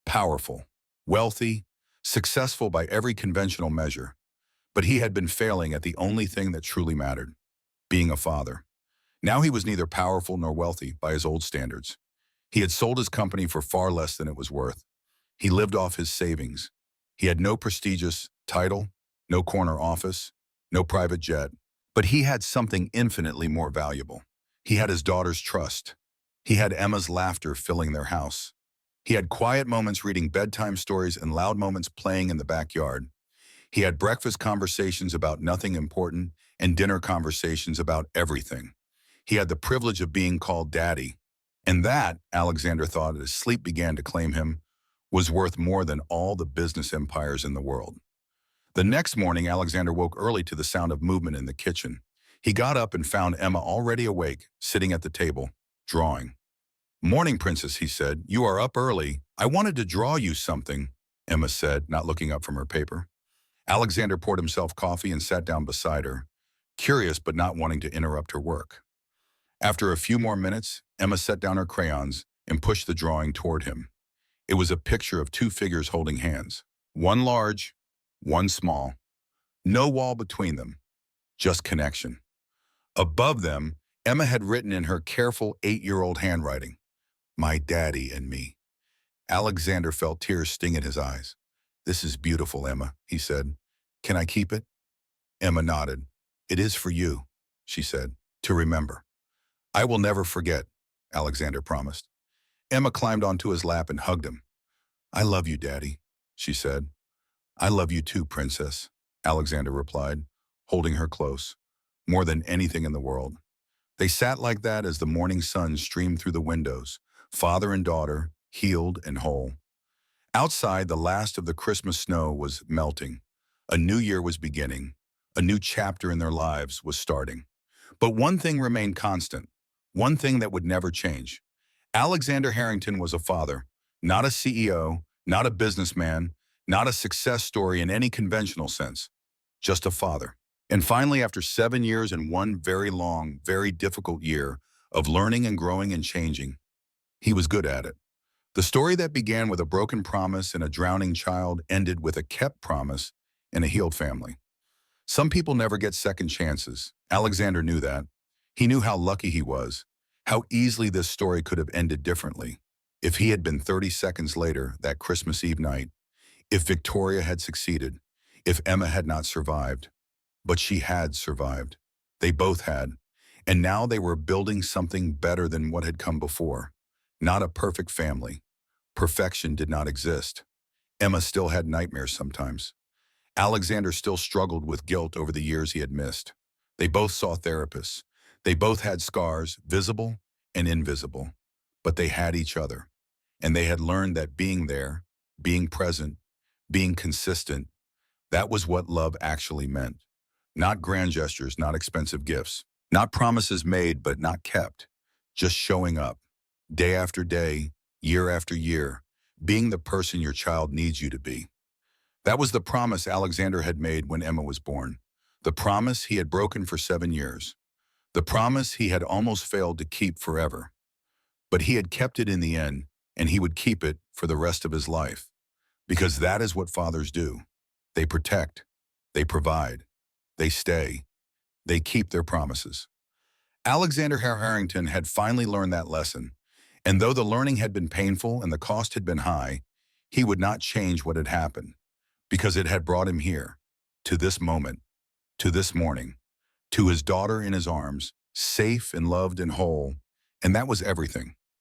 powerful, wealthy, successful by every conventional measure. But he had been failing at the only thing that truly mattered, being a father. Now he was neither powerful nor wealthy by his old standards. He had sold his company for far less than it was worth. He lived off his savings. He had no prestigious title, no corner office, no private jet. But he had something infinitely more valuable. He had his daughter's trust. He had Emma's laughter filling their house. He had quiet moments reading bedtime stories and loud moments playing in the backyard. He had breakfast conversations about nothing important and dinner conversations about everything. He had the privilege of being called daddy. And that, Alexander thought as sleep began to claim him, was worth more than all the business empires in the world. The next morning, Alexander woke early to the sound of movement in the kitchen. He got up and found Emma already awake, sitting at the table, drawing. Morning, Princess, he said. You are up early. I wanted to draw you something, Emma said, not looking up from her paper. Alexander poured himself coffee and sat down beside her, curious but not wanting to interrupt her work. After a few more minutes, Emma set down her crayons and pushed the drawing toward him. It was a picture of two figures holding hands, one large, one small. No wall between them, just connection. Above them, Emma had written in her careful 8-year-old handwriting, "My daddy and me." Alexander felt tears sting in his eyes. "This is beautiful, Emma," he said. "Can I keep it?" Emma nodded. "It is for you," she said, "to remember." "I will never forget," Alexander promised. Emma climbed onto his lap and hugged him. "I love you, Daddy," she said. "I love you too, Princess," Alexander replied, holding her close, more than anything in the world. They sat like that as the morning sun streamed through the windows, father and daughter, healed and whole. Outside, the last of the Christmas snow was melting. A new year was beginning. A new chapter in their lives was starting. But one thing remained constant, one thing that would never change. Alexander Harrington was a father, not a CEO, not a businessman, not a success story in any conventional sense, just a father. And finally, after 7 years and one very long, very difficult year of learning and growing and changing, he was good at it. The story that began with a broken promise and a drowning child ended with a kept promise and a healed family. Some people never get second chances. Alexander knew that. He knew how lucky he was, how easily this story could have ended differently. If he had been 30 seconds later that Christmas Eve night, if Victoria had succeeded, if Emma had not survived. But she had survived. They both had. And now they were building something better than what had come before. Not a perfect family. Perfection did not exist. Emma still had nightmares sometimes. Alexander still struggled with guilt over the years he had missed. They both saw therapists. They both had scars, visible and invisible. but they had each other. And they had learned that being there, being present, being consistent, that was what love actually meant. Not grand gestures, not expensive gifts, not promises made but not kept, just showing up, day after day, year after year, being the person your child needs you to be. That was the promise Alexander had made when Emma was born. The promise he had broken for 7 years. The promise he had almost failed to keep forever. But he had kept it in the end, and he would keep it for the rest of his life. Because that is what fathers do. They protect, they provide, they stay, they keep their promises. Alexander Harrington had finally learned that lesson, and though the learning had been painful and the cost had been high, he would not change what had happened, because it had brought him here, to this moment, to this morning, to his daughter in his arms, safe and loved and whole, and that was everything.